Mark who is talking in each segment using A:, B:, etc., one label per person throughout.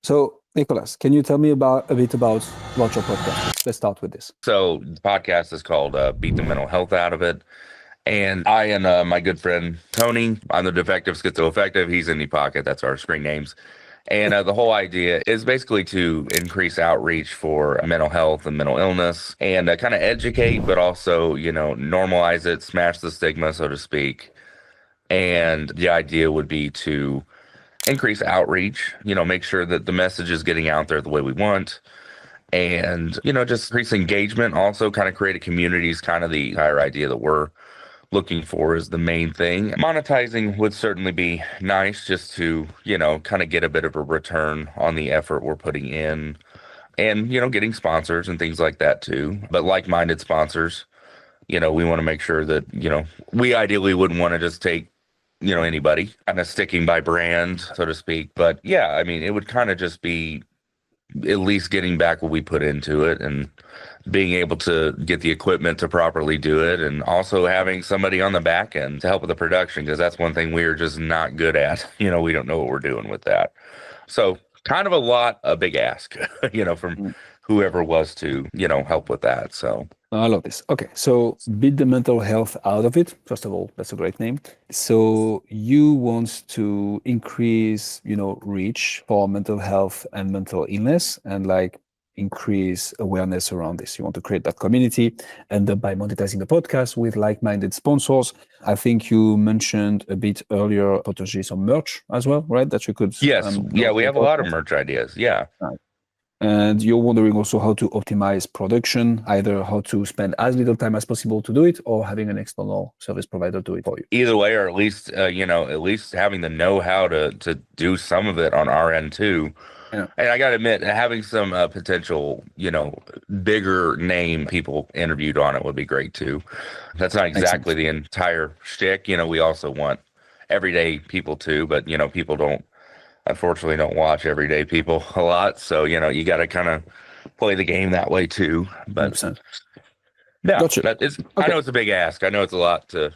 A: So, Nicholas, can you tell me a bit about your podcast? Let's start with this.
B: So the podcast is called Beat the Mental Health Out of It. And I and my good friend Tony, I'm the defective schizoaffective. He's in the pocket. That's our screen names. And the whole idea is basically to increase outreach for mental health and mental illness and kind of educate, but also, normalize it, smash the stigma, so to speak. And the idea would be to increase outreach, make sure that the message is getting out there the way we want and just increase engagement, also kind of create a community is kind of the entire idea that we're looking for is the main thing. Monetizing would certainly be nice just to kind of get a bit of a return on the effort we're putting in and getting sponsors and things like that too, but like-minded sponsors. We want to make sure that we ideally wouldn't want to just take anybody, kind of sticking by brand, so to speak. But yeah, I mean, it would kind of just be at least getting back what we put into it and being able to get the equipment to properly do it, and also having somebody on the back end to help with the production, because that's one thing we're just not good at. We don't know what we're doing with that. So kind of a big ask, from whoever was to, help with that. So
A: I love this. Okay, so beat the mental health out of it. First of all, that's a great name. So you want to increase, reach for mental health and mental illness, and like increase awareness around this. You want to create that community, and by monetizing the podcast with like-minded sponsors. I think you mentioned a bit earlier potentially some merch as well, right? That you could.
B: yes, we have a lot of merch ideas. Yeah.
A: Right. And you're wondering also how to optimize production, either how to spend as little time as possible to do it, or having an external service provider do it for you.
B: Either way, or at least having the know-how to do some of it on our end too. Yeah. And I got to admit, having some potential, bigger name people interviewed on it would be great too. That's not exactly the entire shtick. We also want everyday people too, but people unfortunately don't watch everyday people a lot. So, you got to kind of play the game that way too. But
A: 100%.
B: yeah,
A: gotcha.
B: Okay. I know it's a big ask. I know it's a lot to,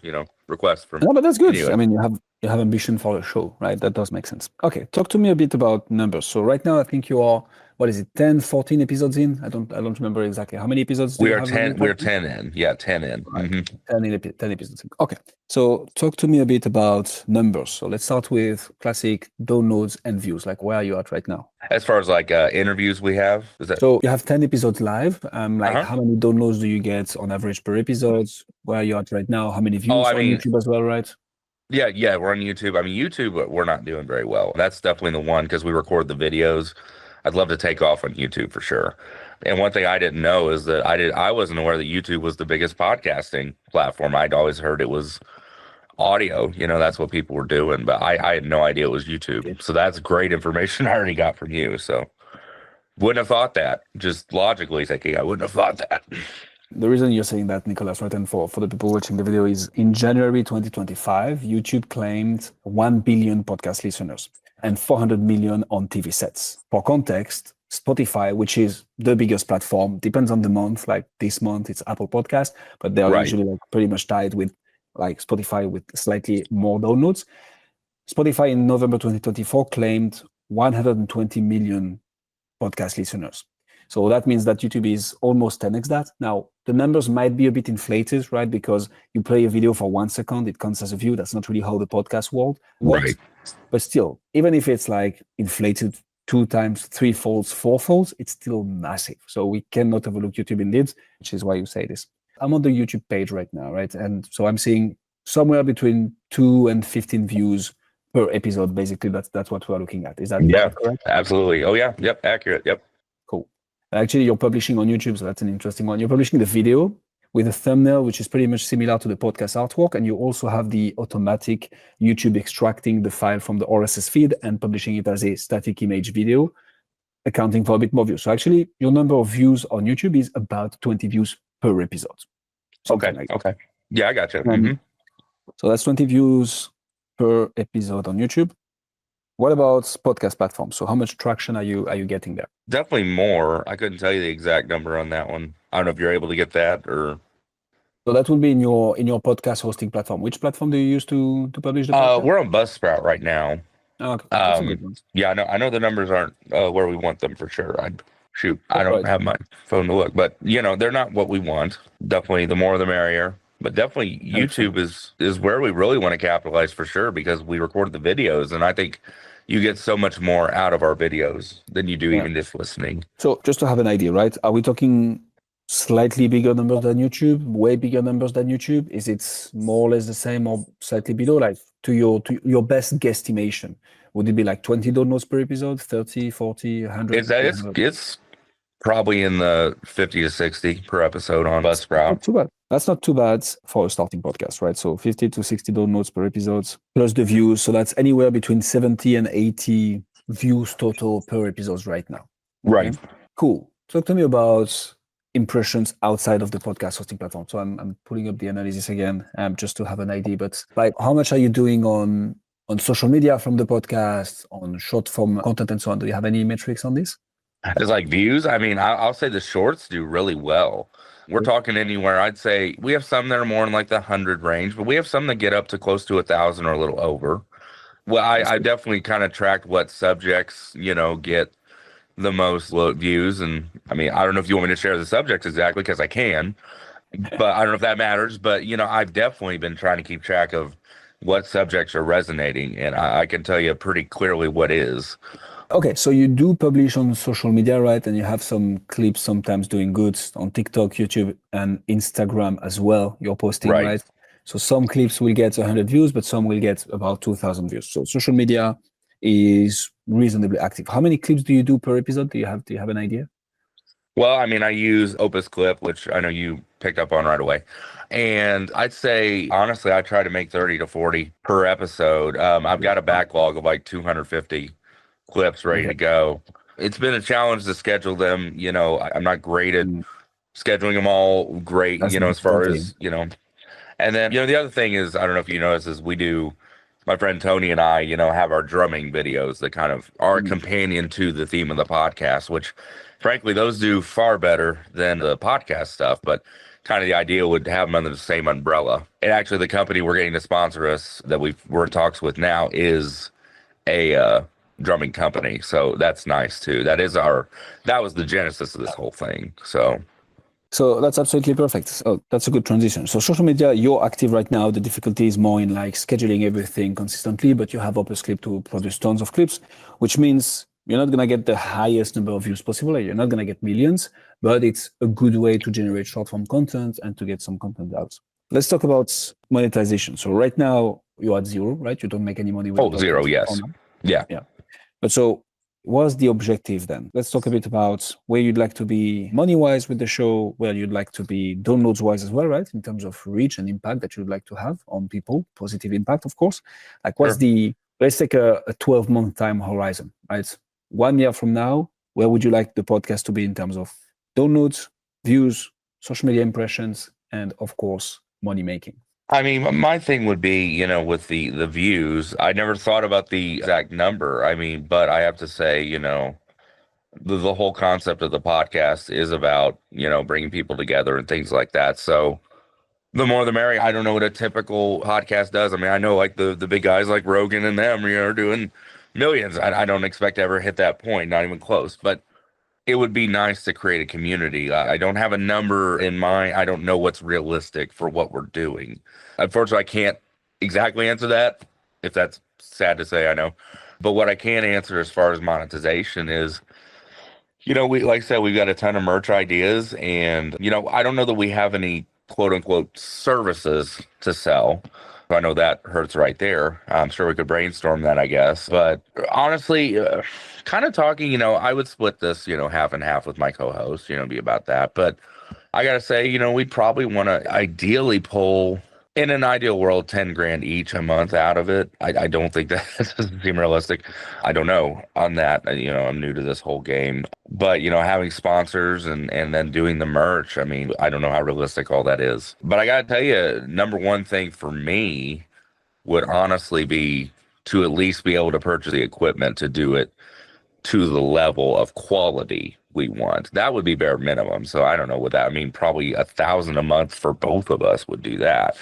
B: request from.
A: No, but that's good. I mean, you have ambition for the show, right? That does make sense. Okay, talk to me a bit about numbers. So right now, I think you are, what is it, 10, 14 episodes in? I don't remember exactly how many episodes.
B: We are 10. We're 10 in. Yeah, 10 in.
A: Right. Mm-hmm. 10 episodes in. Okay, so talk to me a bit about numbers. So let's start with classic downloads and views. Like, where are you at right now?
B: As far as like interviews we have,
A: so you have 10 episodes live. How many downloads do you get on average per episode? Where are you at right now? How many views on YouTube as well, right?
B: Yeah, we're on YouTube. I mean, YouTube, we're not doing very well. That's definitely the one because we record the videos. I'd love to take off on YouTube for sure. And one thing I didn't know is that I wasn't aware that YouTube was the biggest podcasting platform. I'd always heard it was audio. That's what people were doing, but I had no idea it was YouTube. So that's great information I already got from you. So wouldn't have thought that. Just logically thinking, I wouldn't have thought that.
A: The reason you're saying that, Nicholas, right, and for the people watching the video is in January 2025, YouTube claimed 1 billion podcast listeners and 400 million on TV sets. For context, Spotify, which is the biggest platform, depends on the month. Like this month, it's Apple Podcast, but they are usually like pretty much tied with like Spotify with slightly more downloads. Spotify in November 2024 claimed 120 million podcast listeners. So that means that YouTube is almost 10x that. Now, the numbers might be a bit inflated, right? Because you play a video for 1 second, it counts as a view. That's not really how the podcast world works. Right. But still, even if it's like inflated 2 times, 3 folds, 4 folds, it's still massive. So we cannot overlook YouTube indeed, which is why you say this. I'm on the YouTube page right now, right? And so I'm seeing somewhere between 2 and 15 views per episode. Basically, that's what we're looking at. Is that correct?
B: Absolutely. Oh, yeah. Yep. Accurate. Yep.
A: Cool. Actually, you're publishing on YouTube, so that's an interesting one. You're publishing the video with a thumbnail, which is pretty much similar to the podcast artwork. And you also have the automatic YouTube extracting the file from the RSS feed and publishing it as a static image video, accounting for a bit more views. So actually, your number of views on YouTube is about 20 views per episode.
B: Okay. Yeah, I got you. Mm-hmm.
A: So that's 20 views per episode on YouTube. What about podcast platforms? So how much traction are you getting there?
B: Definitely more. I couldn't tell you the exact number on that one. I don't know if you're able to get that or.
A: So that would be in your podcast hosting platform. Which platform do you use to publish the podcast?
B: We're on Buzzsprout right now.
A: Oh, okay, that's a good one.
B: Yeah, I know the numbers aren't where we want them for sure. I
A: That's
B: don't
A: right.
B: have my phone to look, but they're not what we want. Definitely, the more the merrier. But definitely,
A: 100%.
B: YouTube is where we really want to capitalize for sure because we record the videos, and I think you get so much more out of our videos than you do
A: Yeah.
B: even just listening.
A: So just to have an idea, right? Are we talking slightly bigger numbers than YouTube, way bigger numbers than YouTube? Is it more or less the same or slightly below? Like to your best guesstimation, would it be like 20 downloads per episode, 30, 40, 100,
B: It's it's
A: 200?
B: it's probably in the 50 to 60 per episode on Buzzsprout.
A: Not too bad. That's not too bad for a starting podcast, right? So 50 to 60 downloads per episode plus the views. So that's anywhere between 70 and 80 views total per episode right now. Okay.
B: Right.
A: Cool. Talk to me about impressions outside of the podcast hosting platform. So I'm pulling up the analysis again, just to have an idea. But like, how much are you doing on social media from the podcast, on short form content, and so on? Do you have any metrics on this?
B: As like views, I mean, I'll say the shorts do really well. We're talking anywhere. I'd say we have some that are more in like the 100 range, but we have some that get up to close to 1,000 or a little over. Well, I definitely kind of tracked what subjects, get the most views. And I mean, I don't know if you want me to share the subjects exactly because I can, but I don't know if that matters. But, I've definitely been trying to keep track of what subjects are resonating. And I can tell you pretty clearly what is.
A: Okay, so you do publish on social media, right? And you have some clips sometimes doing good on TikTok, YouTube, and Instagram as well. You're posting, right? So some clips will get 100 views, but some will get about 2,000 views. So social media is reasonably active. How many clips do you do per episode? Do you have an idea?
B: Well, I mean, I use Opus Clip, which I know you picked up on right away. And I'd say, honestly, I try to make 30 to 40 per episode. I've got a backlog of like 250 clips ready
A: Okay.
B: to go. It's been a challenge to schedule them. I'm not great at scheduling them all great,
A: That's
B: as far
A: difficulty.
B: as, and then, the other thing is, I don't know if you notice, is my friend Tony and I, have our drumming videos that kind of are a companion to the theme of the podcast, which frankly, those do far better than the podcast stuff. But kind of the idea would have them under the same umbrella. And actually, the company we're getting to sponsor us that we're in talks with now is a drumming company. So that's nice too. That was the genesis of this whole thing.
A: So that's absolutely perfect. So that's a good transition. So social media, you're active right now. The difficulty is more in like scheduling everything consistently, but you have Opus Clip to produce tons of clips, which means you're not going to get the highest number of views possible. You're not going to get millions, but it's a good way to generate short form content and to get some content out. Let's talk about monetization. So right now you're at zero, right? You don't make any money with the podcast.
B: Zero, yes. Yeah.
A: But so what's the objective then? Let's talk a bit about where you'd like to be money-wise with the show, where you'd like to be downloads-wise as well, right? In terms of reach and impact that you'd like to have on people, positive impact, of course. Like let's take a 12-month time horizon, right? 1 year from now, where would you like the podcast to be in terms of downloads, views, social media impressions, and of course, money making?
B: I mean, my thing would be, with the views, I never thought about the exact number. I mean, but I have to say, the whole concept of the podcast is about, bringing people together and things like that. So the more the merrier. I don't know what a typical podcast does. I mean, I know like the big guys like Rogan and them, are doing millions. I don't expect to ever hit that point, not even close. But it would be nice to create a community. I don't have a number in mind. I don't know what's realistic for what we're doing. Unfortunately, I can't exactly answer that, if that's sad to say, I know. But what I can answer as far as monetization is, we, like I said, we've got a ton of merch ideas. And, I don't know that we have any quote unquote services to sell. I know that hurts right there. I'm sure we could brainstorm that, I guess. But honestly, kind of talking, I would split this, half and half with my co-host, be about that. But I got to say, we'd probably want to ideally pull, in an ideal world, 10 grand each a month out of it. I don't think that doesn't seem realistic. I don't know on that. I'm new to this whole game. But, having sponsors and then doing the merch, I mean, I don't know how realistic all that is. But I got to tell you, number one thing for me would honestly be to at least be able to purchase the equipment to do it to the level of quality we want. That would be bare minimum. So I don't know what that, I mean, probably 1,000 a month for both of us would do that.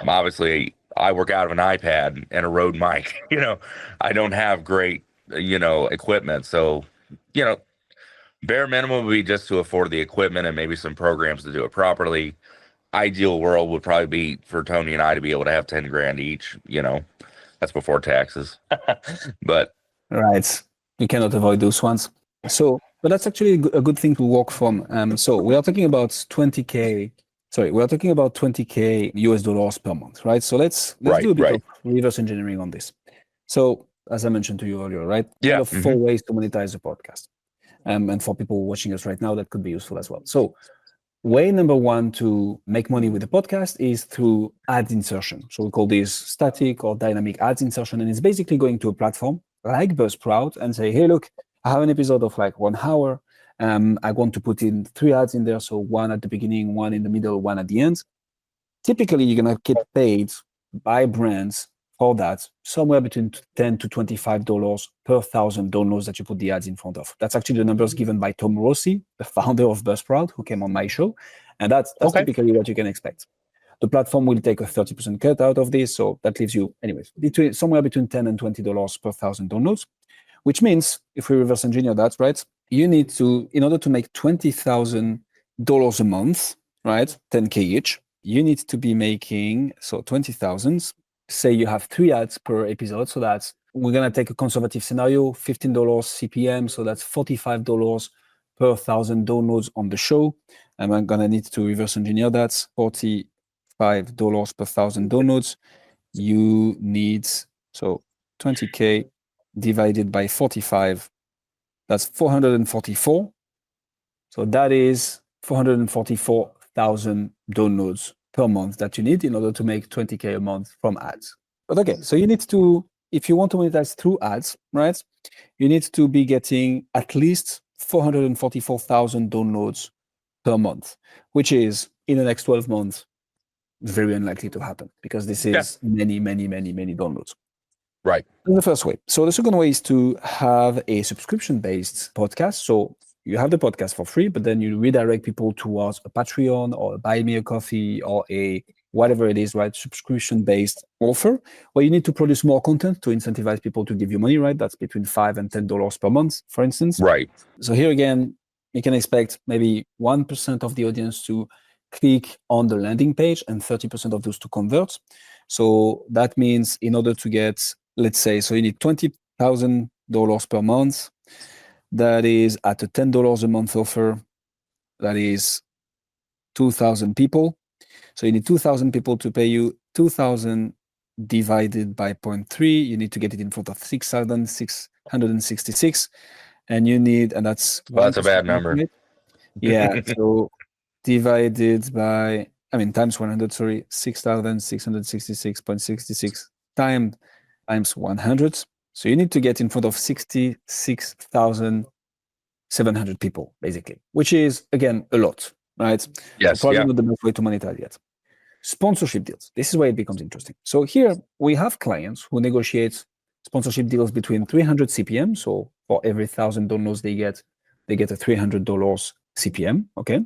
B: Obviously, I work out of an iPad and a Rode mic. I don't have great, equipment. So, you know, bare minimum would be just to afford the equipment and maybe some programs to do it properly. Ideal world would probably be for Tony and I to be able to have 10 grand each. That's before taxes. But
A: Right. You cannot avoid those ones. So, but that's actually a good thing to work from. So we are talking about 20K. Sorry, we are talking about 20K US dollars per month, right? So let's
B: Right,
A: do a bit
B: right.
A: of reverse engineering on this. So as I mentioned to you earlier, right?
B: Yeah.
A: Kind of 4 ways to monetize the podcast. And for people watching us right now, that could be useful as well. So way number one to make money with the podcast is through ad insertion. So we call this static or dynamic ads insertion. And it's basically going to a platform like Buzzsprout and say, hey, look, I have an episode of like 1 hour. I want to put in 3 ads in there. So one at the beginning, one in the middle, one at the end. Typically, you're going to get paid by brands for that, somewhere between $10 to $25 per 1,000 downloads that you put the ads in front of. That's actually the numbers given by Tom Rossi, the founder of Buzzsprout, who came on my show. And that's
B: Okay.
A: typically what you can expect. The platform will take a 30% cut out of this. So that leaves you, anyways, somewhere between $10 and $20 per 1,000 downloads, which means if we reverse engineer that, right, you need to, in order to make $20,000 a month, right, 10K each, you need to be making, so 20,000, say you have 3 ads per episode. So that's, we're going to take a conservative scenario, $15 CPM. So that's $45 per 1,000 downloads on the show. And I'm going to need to reverse engineer that, $45 per 1,000 downloads. You need, so 20K divided by 45, that's 444. So that is 444,000 downloads per month that you need in order to make 20K a month from ads. But okay, so you need to, if you want to monetize through ads, right, you need to be getting at least 444,000 downloads per month, which is in the next 12 months, very unlikely to happen because this is many downloads.
B: Right.
A: That's the first way. So the second way is to have a subscription-based podcast. So you have the podcast for free, but then you redirect people towards a Patreon or a Buy Me a Coffee or a whatever it is, right? Subscription-based offer where you need to produce more content to incentivize people to give you money, right? That's between $5 and $10 per month, for instance.
B: Right.
A: So here again, you can expect maybe 1% of the audience to click on the landing page and 30% of those to convert. So that means in order to get, let's say, so you need $20,000 per month. That is at a $10 a month offer. That is 2,000 people. So you need 2,000 people to pay you. 2,000 divided by 0.3. You need to get it in front of 6,666. And you need, and that's...
B: Well, that's a bad number.
A: Right? Yeah. So divided by, times 100, sorry, 6,666.66 times 100. So you need to get in front of 66,700 people, basically, which is, again, a lot, right?
B: Yes.
A: Probably not the best way to monetize yet. Sponsorship deals. This is where it becomes interesting. So here we have clients who negotiate sponsorship deals between 300 CPM. So for every 1,000 downloads they get a $300 CPM. Okay.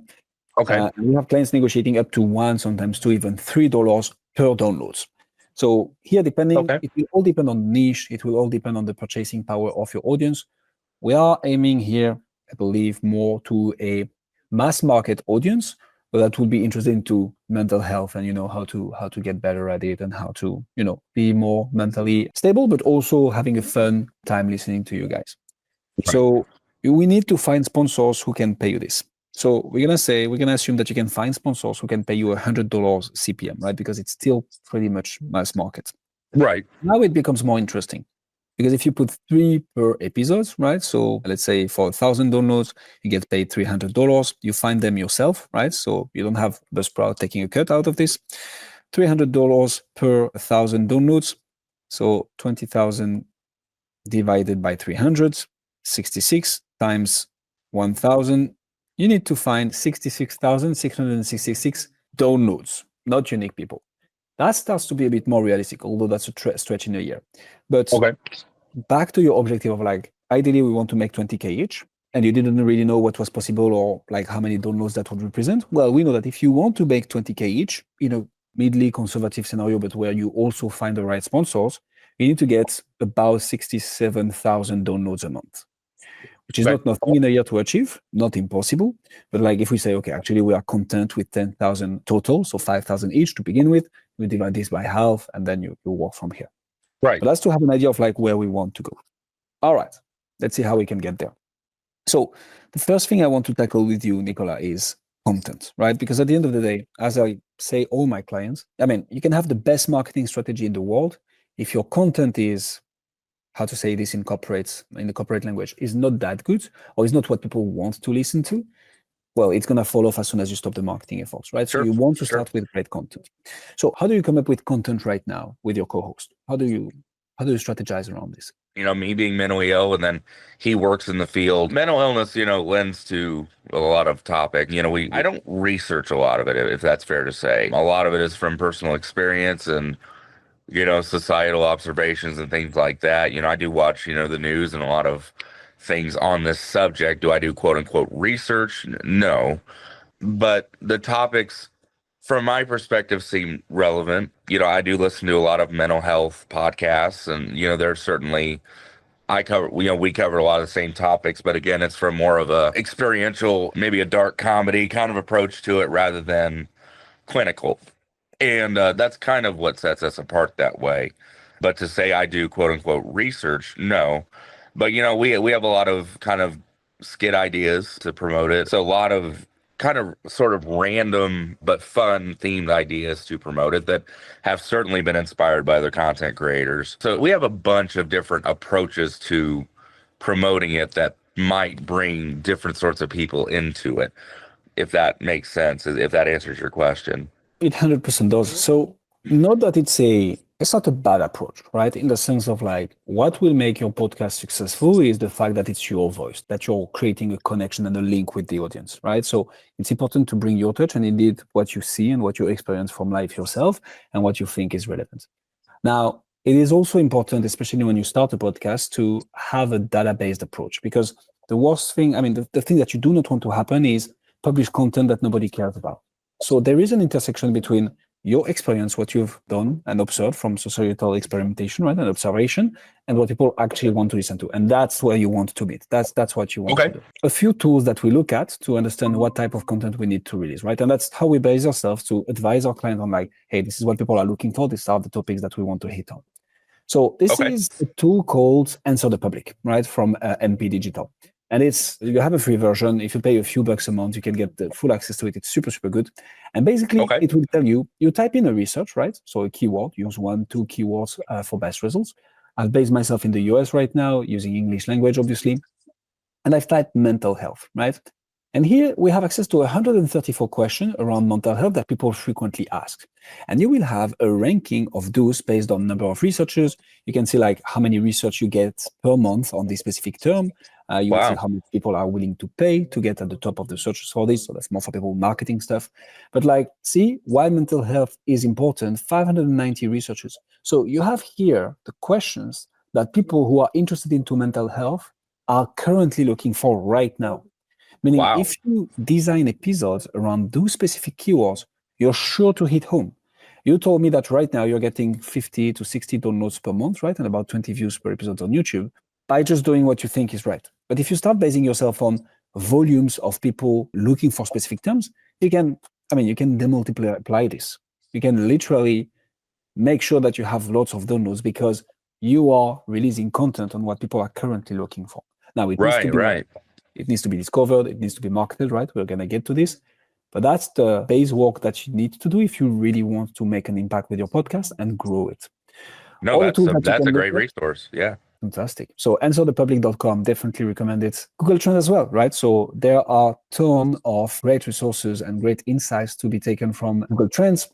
B: Okay.
A: We have clients negotiating up to $1, sometimes $2, even $3 per downloads. So here, depending, it will all depend on niche. It will all depend on the purchasing power of your audience. We are aiming here, I believe, more to a mass market audience, but that will be interested into mental health and how to get better at it and how to be more mentally stable, but also having a fun time listening to you guys. Right. So we need to find sponsors who can pay you this. So we're gonna assume that you can find sponsors who can pay you $100 CPM, right? Because it's still pretty much mass market.
B: Right.
A: Now it becomes more interesting because if you put 3 per episode, right? So let's say for 1,000 downloads, you get paid $300. You find them yourself, right? So you don't have Buzzsprout taking a cut out of this. $300 per 1,000 downloads. So 20,000 divided by 300, 66 times 1,000. You need to find 66,666 downloads, not unique people. That starts to be a bit more realistic, although that's a stretch in a year. But back to your objective of ideally we want to make 20K each, and you didn't really know what was possible or how many downloads that would represent. Well, we know that if you want to make 20K each, midly conservative scenario, but where you also find the right sponsors, you need to get about 67,000 downloads a month, which is not nothing in a year to achieve, not impossible. But like if we say, okay, actually we are content with 10,000 total, so 5,000 each to begin with, we divide this by half, and then you work from here.
B: Right.
A: But that's to have an idea of like where we want to go. All right, let's see how we can get there. So the first thing I want to tackle with you, Nicola, is content, right? Because at the end of the day, as I say, all my clients, I mean, you can have the best marketing strategy in the world. If your content is, how to say this in the corporate language, is not that good, or is not what people want to listen to, well, it's going to fall off as soon as you stop the marketing efforts, right?
B: Sure,
A: so you want to start with great content. So how do you come up with content right now with your co-host? How do you strategize around this?
B: Me being mentally ill, and then he works in the field. Mental illness, lends to a lot of topic. I don't research a lot of it, if that's fair to say. A lot of it is from personal experience and, societal observations and things like that. I do watch, the news and a lot of things on this subject. Do I do quote unquote research? No. But the topics, from my perspective, seem relevant. I do listen to a lot of mental health podcasts, and there's certainly we cover a lot of the same topics, but again, it's from more of a experiential, maybe a dark comedy kind of approach to it rather than clinical, and that's kind of what sets us apart that way. But to say I do quote unquote research, no. But we have a lot of kind of skit ideas to promote it, so a lot of kind of sort of random but fun themed ideas to promote it that have certainly been inspired by other content creators. So we have a bunch of different approaches to promoting it that might bring different sorts of people into it, if that makes sense, if that answers your question.
A: It 100% does. So not that it's not a bad approach, right? In the sense of like, what will make your podcast successful is the fact that it's your voice, that you're creating a connection and a link with the audience, right? So it's important to bring your touch and indeed what you see and what you experience from life yourself and what you think is relevant. Now, it is also important, especially when you start a podcast, to have a data-based approach, because the worst thing, the thing that you do not want to happen is publish content that nobody cares about. So there is an intersection between your experience, what you've done and observed from societal experimentation, right, and observation, and what people actually want to listen to. And that's where you want to meet. That's what you want to do. A few tools that we look at to understand what type of content we need to release, right? And that's how we base ourselves to advise our client on like, hey, this is what people are looking for. These are the topics that we want to hit on. So this is a tool called Answer the Public, right, from MP Digital. And you have a free version. If you pay a few bucks a month, you can get the full access to it. It's super, super good. And basically, it will tell you type in a research, right? So a keyword, use 1-2 keywords for best results. I've based myself in the US right now using English language, obviously. And I've typed mental health, right? And here we have access to 134 questions around mental health that people frequently ask. And you will have a ranking of those based on number of researchers. You can see like how many research you get per month on this specific term. You will see how many people are willing to pay to get at the top of the searches for this. So that's more for people marketing stuff. But like, see why mental health is important, 590 researchers. So you have here the questions that people who are interested into mental health are currently looking for right now. Meaning, if you design episodes around those specific keywords, you're sure to hit home. You told me that right now you're getting 50 to 60 downloads per month, right? And about 20 views per episode on YouTube by just doing what you think is right. But if you start basing yourself on volumes of people looking for specific terms, you can demultiply this. You can literally make sure that you have lots of downloads because you are releasing content on what people are currently looking for. Now, it needs to be it needs to be discovered. It needs to be marketed, right? We're going to get to this. But that's the base work that you need to do if you really want to make an impact with your podcast and grow it.
B: No, that's a great resource. Yeah.
A: Fantastic. So answerthepublic.com, definitely recommend it. Google Trends as well, right? So there are a ton of great resources and great insights to be taken from Google Trends.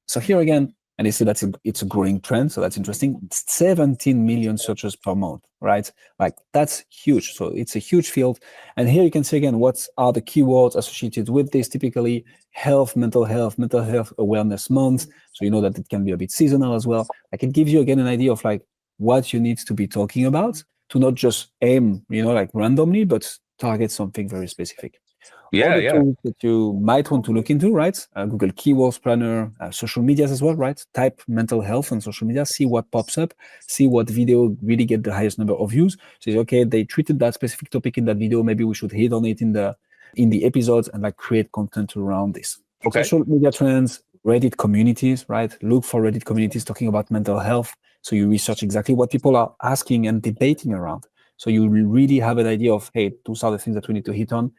A: So here again, and you see that it's a growing trend, so that's interesting. 17 million searches per month, right? Like that's huge. So it's a huge field. And here you can see again, what are the keywords associated with this? Typically health, mental health awareness month. So you know that it can be a bit seasonal as well. Like it gives you again an idea of like what you need to be talking about to not just aim, like randomly, but target something very specific.
B: Yeah,
A: Other
B: yeah.
A: tools that you might want to look into, right? Google Keywords Planner, social medias as well, right? Type mental health on social media, see what pops up, see what video really get the highest number of views. So, okay, they treated that specific topic in that video. Maybe we should hit on it in the episodes and like create content around this.
B: Okay.
A: Social media trends, Reddit communities, right? Look for Reddit communities talking about mental health. So you research exactly what people are asking and debating around. So you will really have an idea of, hey, those are the things that we need to hit on.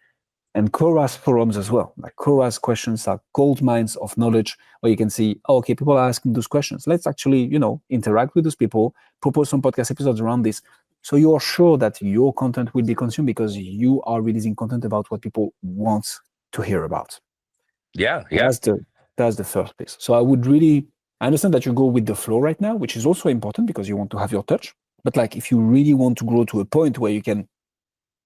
A: And Quora's forums as well. Like Quora's questions are gold mines of knowledge where you can see, oh, okay, people are asking those questions. Let's actually, interact with those people, propose some podcast episodes around this. So you are sure that your content will be consumed because you are releasing content about what people want to hear about.
B: Yeah, yeah.
A: That's the first piece. So I understand that you go with the flow right now, which is also important because you want to have your touch. But like if you really want to grow to a point where you can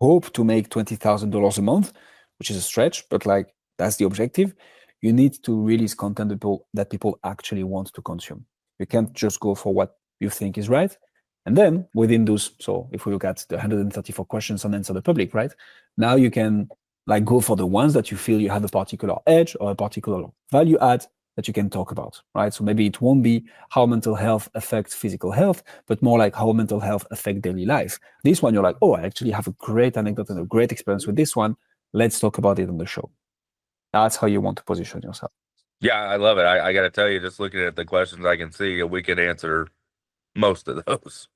A: hope to make $20,000 a month, which is a stretch, but like that's the objective, you need to release content that people actually want to consume. You can't just go for what you think is right. And then within those, so if we look at the 134 questions on Answer the Public, right? Now you can like go for the ones that you feel you have a particular edge or a particular value add that you can talk about, right? So maybe it won't be how mental health affects physical health, but more like how mental health affects daily life. This one, you're like, oh, I actually have a great anecdote and a great experience with this one. Let's talk about it on the show. That's how you want to position yourself.
B: Yeah, I love it. I got to tell you, just looking at the questions I can see, we could answer most of those.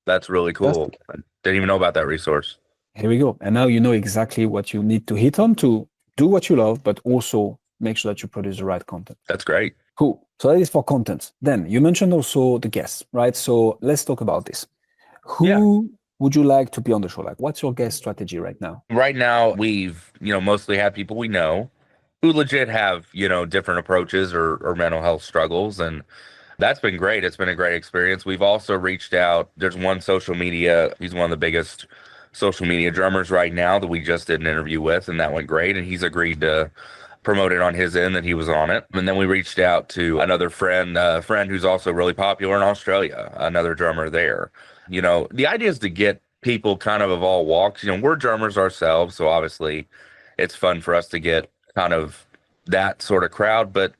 B: That's really cool. I didn't even know about that resource.
A: Here we go. And now you know exactly what you need to hit on to do what you love, but also make sure that you produce the right content.
B: That's great.
A: Cool. So that is for content. Then you mentioned also the guests, right? So let's talk about this. Who would you like to be on the show? Like, what's your guest strategy right now?
B: Right now, we've, mostly had people we know who legit have, different approaches or mental health struggles. And that's been great. It's been a great experience. We've also reached out. There's one social media, he's one of the biggest social media drummers right now that we just did an interview with, and that went great. And he's agreed to promote it on his end that he was on it. And then we reached out to another friend who's also really popular in Australia, another drummer there. The idea is to get people kind of all walks. We're drummers ourselves, so obviously it's fun for us to get kind of that sort of crowd. But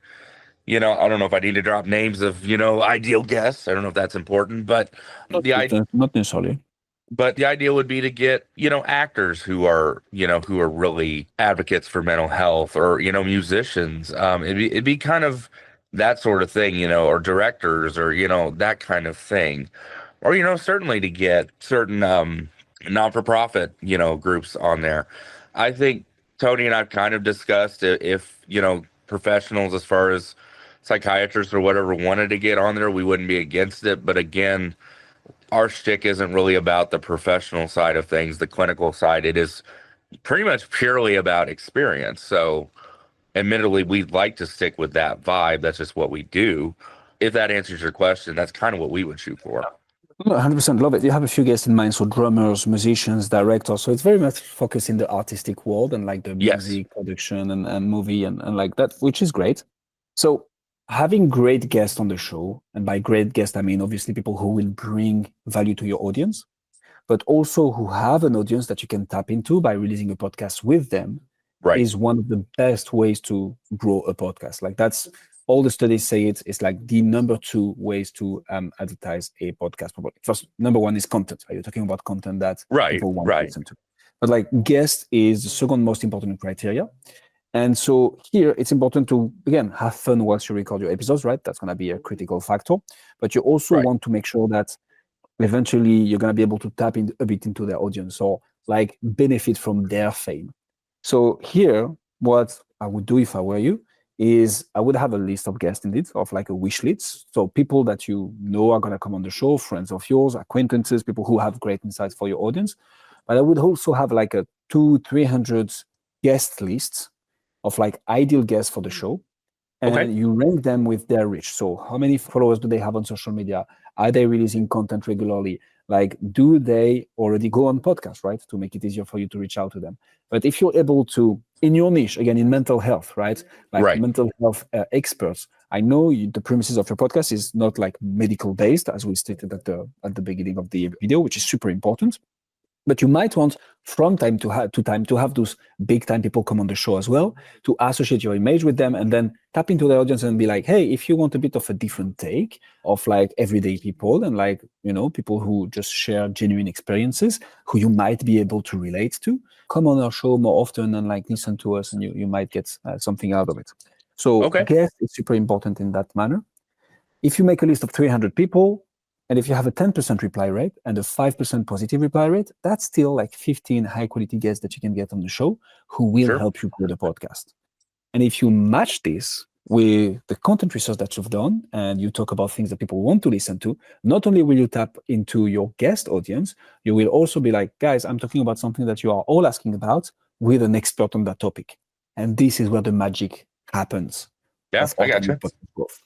B: I don't know if I need to drop names of, ideal guests. I don't know if that's important, but
A: Not necessarily.
B: But the idea would be to get, actors who are really advocates for mental health, or, musicians. It'd be kind of that sort of thing, or directors, or, that kind of thing. Or, certainly to get certain non-for-profit, groups on there. I think Tony and I've kind of discussed if, professionals as far as psychiatrists or whatever wanted to get on there, we wouldn't be against it. But again, our shtick isn't really about the professional side of things, the clinical side. It is pretty much purely about experience. So admittedly, we'd like to stick with that vibe. That's just what we do. If that answers your question, that's kind of what we would shoot for.
A: 100% love it. You have a few guests in mind, so drummers, musicians, directors. So it's very much focused in the artistic world and like the music production and movie and like that, which is great. So having great guests on the show, and by great guests, I mean obviously people who will bring value to your audience, but also who have an audience that you can tap into by releasing a podcast with them, is one of the best ways to grow a podcast. Like that's all the studies say it's like the number 2 ways to advertise a podcast. First, number 1 is content. Are you talking about content that people want to listen to? But like guest is the second most important criteria. And so here it's important to, again, have fun whilst you record your episodes, right? That's going to be a critical factor. But you also want to make sure that eventually you're going to be able to tap in a bit into their audience or like benefit from their fame. So here, what I would do if I were you is I would have a list of guests indeed, of like a wish list. So people that you know are going to come on the show, friends of yours, acquaintances, people who have great insights for your audience. But I would also have like a 200-300 guest lists of like ideal guests for the show. And you rank them with their reach. So how many followers do they have on social media? Are they releasing content regularly? Like, do they already go on podcasts, right? To make it easier for you to reach out to them. But if you're able to, in your niche, again, in mental health, right? Like mental health experts, I know the premises of your podcast is not like medical based, as we stated at the beginning of the video, which is super important. But you might want from time to time to have those big time people come on the show as well, to associate your image with them and then tap into the audience and be like, hey, if you want a bit of a different take of like everyday people and like, people who just share genuine experiences who you might be able to relate to, come on our show more often and like listen to us and you might get something out of it. So
B: Okay.
A: guest is super important in that manner. If you make a list of 300 people, and if you have a 10% reply rate and a 5% positive reply rate, that's still like 15 high quality guests that you can get on the show who will
B: Sure.
A: help you grow the podcast. And if you match this with the content research that you've done and you talk about things that people want to listen to, not only will you tap into your guest audience, you will also be like, guys, I'm talking about something that you are all asking about with an expert on that topic. And this is where the magic happens.
B: Yeah, I got you.
A: Podcast growth.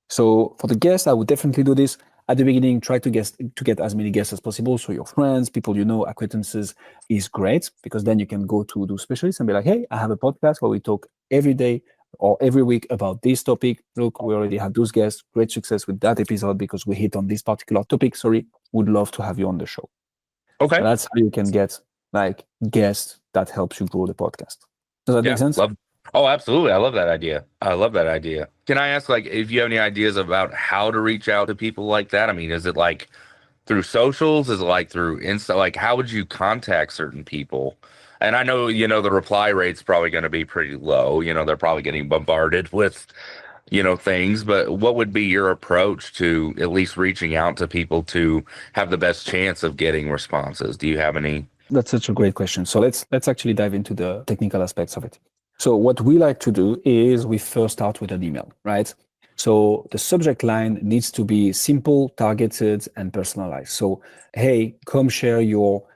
A: So for the guests, I would definitely do this. At the beginning, try to get as many guests as possible. So your friends, people you know, acquaintances is great, because then you can go to those specialists and be like, hey, I have a podcast where we talk every day or every week about this topic. Look, we already have those guests. Great success with that episode because we hit on this particular topic. Sorry, would love to have you on the show.
B: Okay.
A: So that's how you can get like guests that helps you grow the podcast. Does that make sense?
B: Oh, absolutely. I love that idea. Can I ask, like, if you have any ideas about how to reach out to people like that? I mean, is it like through socials? Is it like through Insta? Like, how would you contact certain people? And I know, the reply rate's probably going to be pretty low. They're probably getting bombarded with, things. But what would be your approach to at least reaching out to people to have the best chance of getting responses? Do you have any?
A: That's such a great question. So let's actually dive into the technical aspects of it. So what we like to do is we first start with an email, right? So the subject line needs to be simple, targeted, and personalized. So, hey, come share your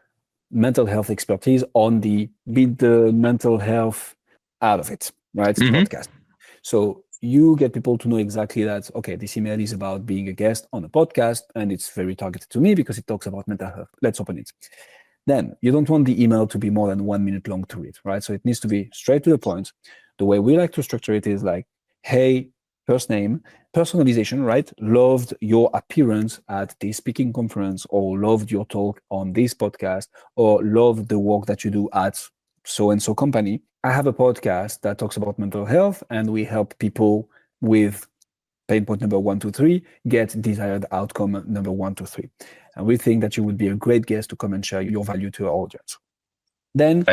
A: mental health expertise on the Beat the Mental Health Out of It, right? Podcast. So you get people to know exactly that, okay, this email is about being a guest on a podcast, and it's very targeted to me because it talks about mental health. Let's open it. Then you don't want the email to be more than 1 minute long to read, right? So it needs to be straight to the point. The way we like to structure it is like, hey, first name, personalization, right? Loved your appearance at this speaking conference, or loved your talk on this podcast, or loved the work that you do at so-and-so company. I have a podcast that talks about mental health, and we help people with pain point number 1 to 3 get desired outcome number 1 to 3. And we think that you would be a great guest to come and share your value to our audience. Then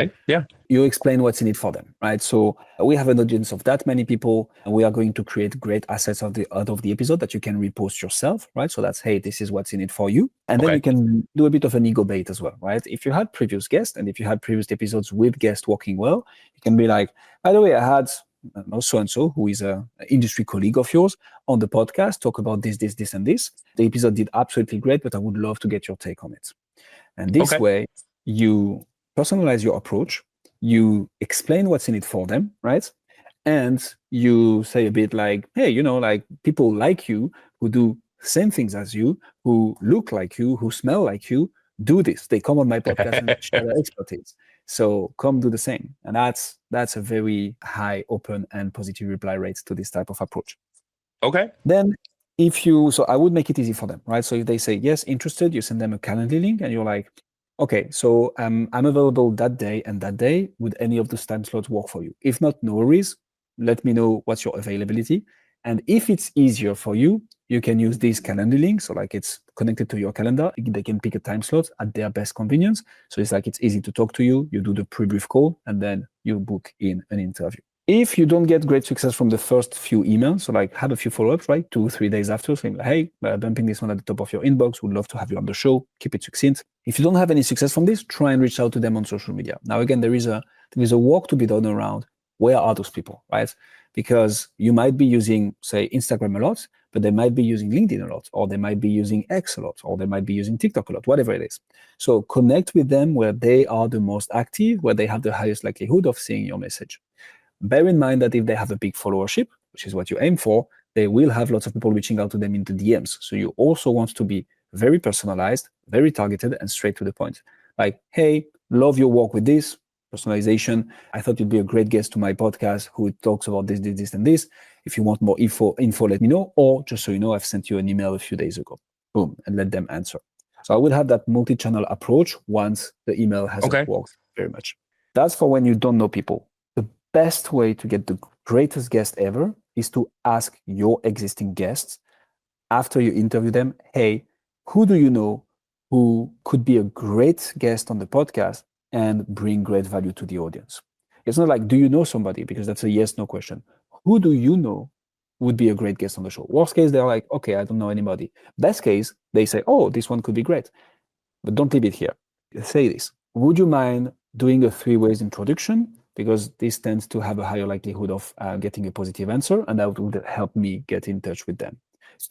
A: you explain what's in it for them, right? So we have an audience of that many people, and we are going to create great assets out of the episode that you can repost yourself, right? So that's, hey, this is what's in it for you. And then you can do a bit of an ego bait as well, right? If you had previous guests and if you had previous episodes with guests working well, you can be like, by the way, I had so-and-so, who is an industry colleague of yours, on the podcast, talk about this, and this. The episode did absolutely great, but I would love to get your take on it. And this way, you personalize your approach, you explain what's in it for them, right? And you say a bit like, hey, like people like you who do same things as you, who look like you, who smell like you, do this. They come on my podcast and share their expertise. So come do the same. And that's a very high open and positive reply rate to this type of approach.
B: Okay.
A: Then so I would make it easy for them, right? So if they say, yes, interested, you send them a Calendly link and you're like, okay, so I'm available that day and that day. Would any of those time slots work for you? If not, no worries. Let me know what's your availability. And if it's easier for you, you can use this Calendly link. So like it's connected to your calendar. They can pick a time slot at their best convenience. So it's like it's easy to talk to you. You do the pre-brief call and then you book in an interview. If you don't get great success from the first few emails, so like have a few follow-ups, right? 2-3 days after, saying, like, hey, dumping this one at the top of your inbox. Would love to have you on the show. Keep it succinct. If you don't have any success from this, try and reach out to them on social media. Now, again, there is a work to be done around where are those people, right? Because you might be using, say, Instagram a lot, but they might be using LinkedIn a lot, or they might be using X a lot, or they might be using TikTok a lot, whatever it is. So connect with them where they are the most active, where they have the highest likelihood of seeing your message. Bear in mind that if they have a big followership, which is what you aim for, they will have lots of people reaching out to them into DMs. So you also want to be very personalized, very targeted, and straight to the point. Like, hey, love your work with this, personalization. I thought you'd be a great guest to my podcast who talks about this, and this. If you want more info, let me know. Or just so you know, I've sent you an email a few days ago. Boom, and let them answer. So I would have that multi-channel approach once the email hasn't
B: Okay.
A: worked very much. That's for when you don't know people. The best way to get the greatest guest ever is to ask your existing guests after you interview them, hey, who do you know who could be a great guest on the podcast and bring great value to the audience? It's not like, do you know somebody? Because that's a yes, no question. Who do you know would be a great guest on the show? Worst case, they're like, okay, I don't know anybody. Best case, they say, oh, this one could be great. But don't leave it here. Say this. Would you mind doing a 3 ways introduction? Because this tends to have a higher likelihood of getting a positive answer, and that would help me get in touch with them.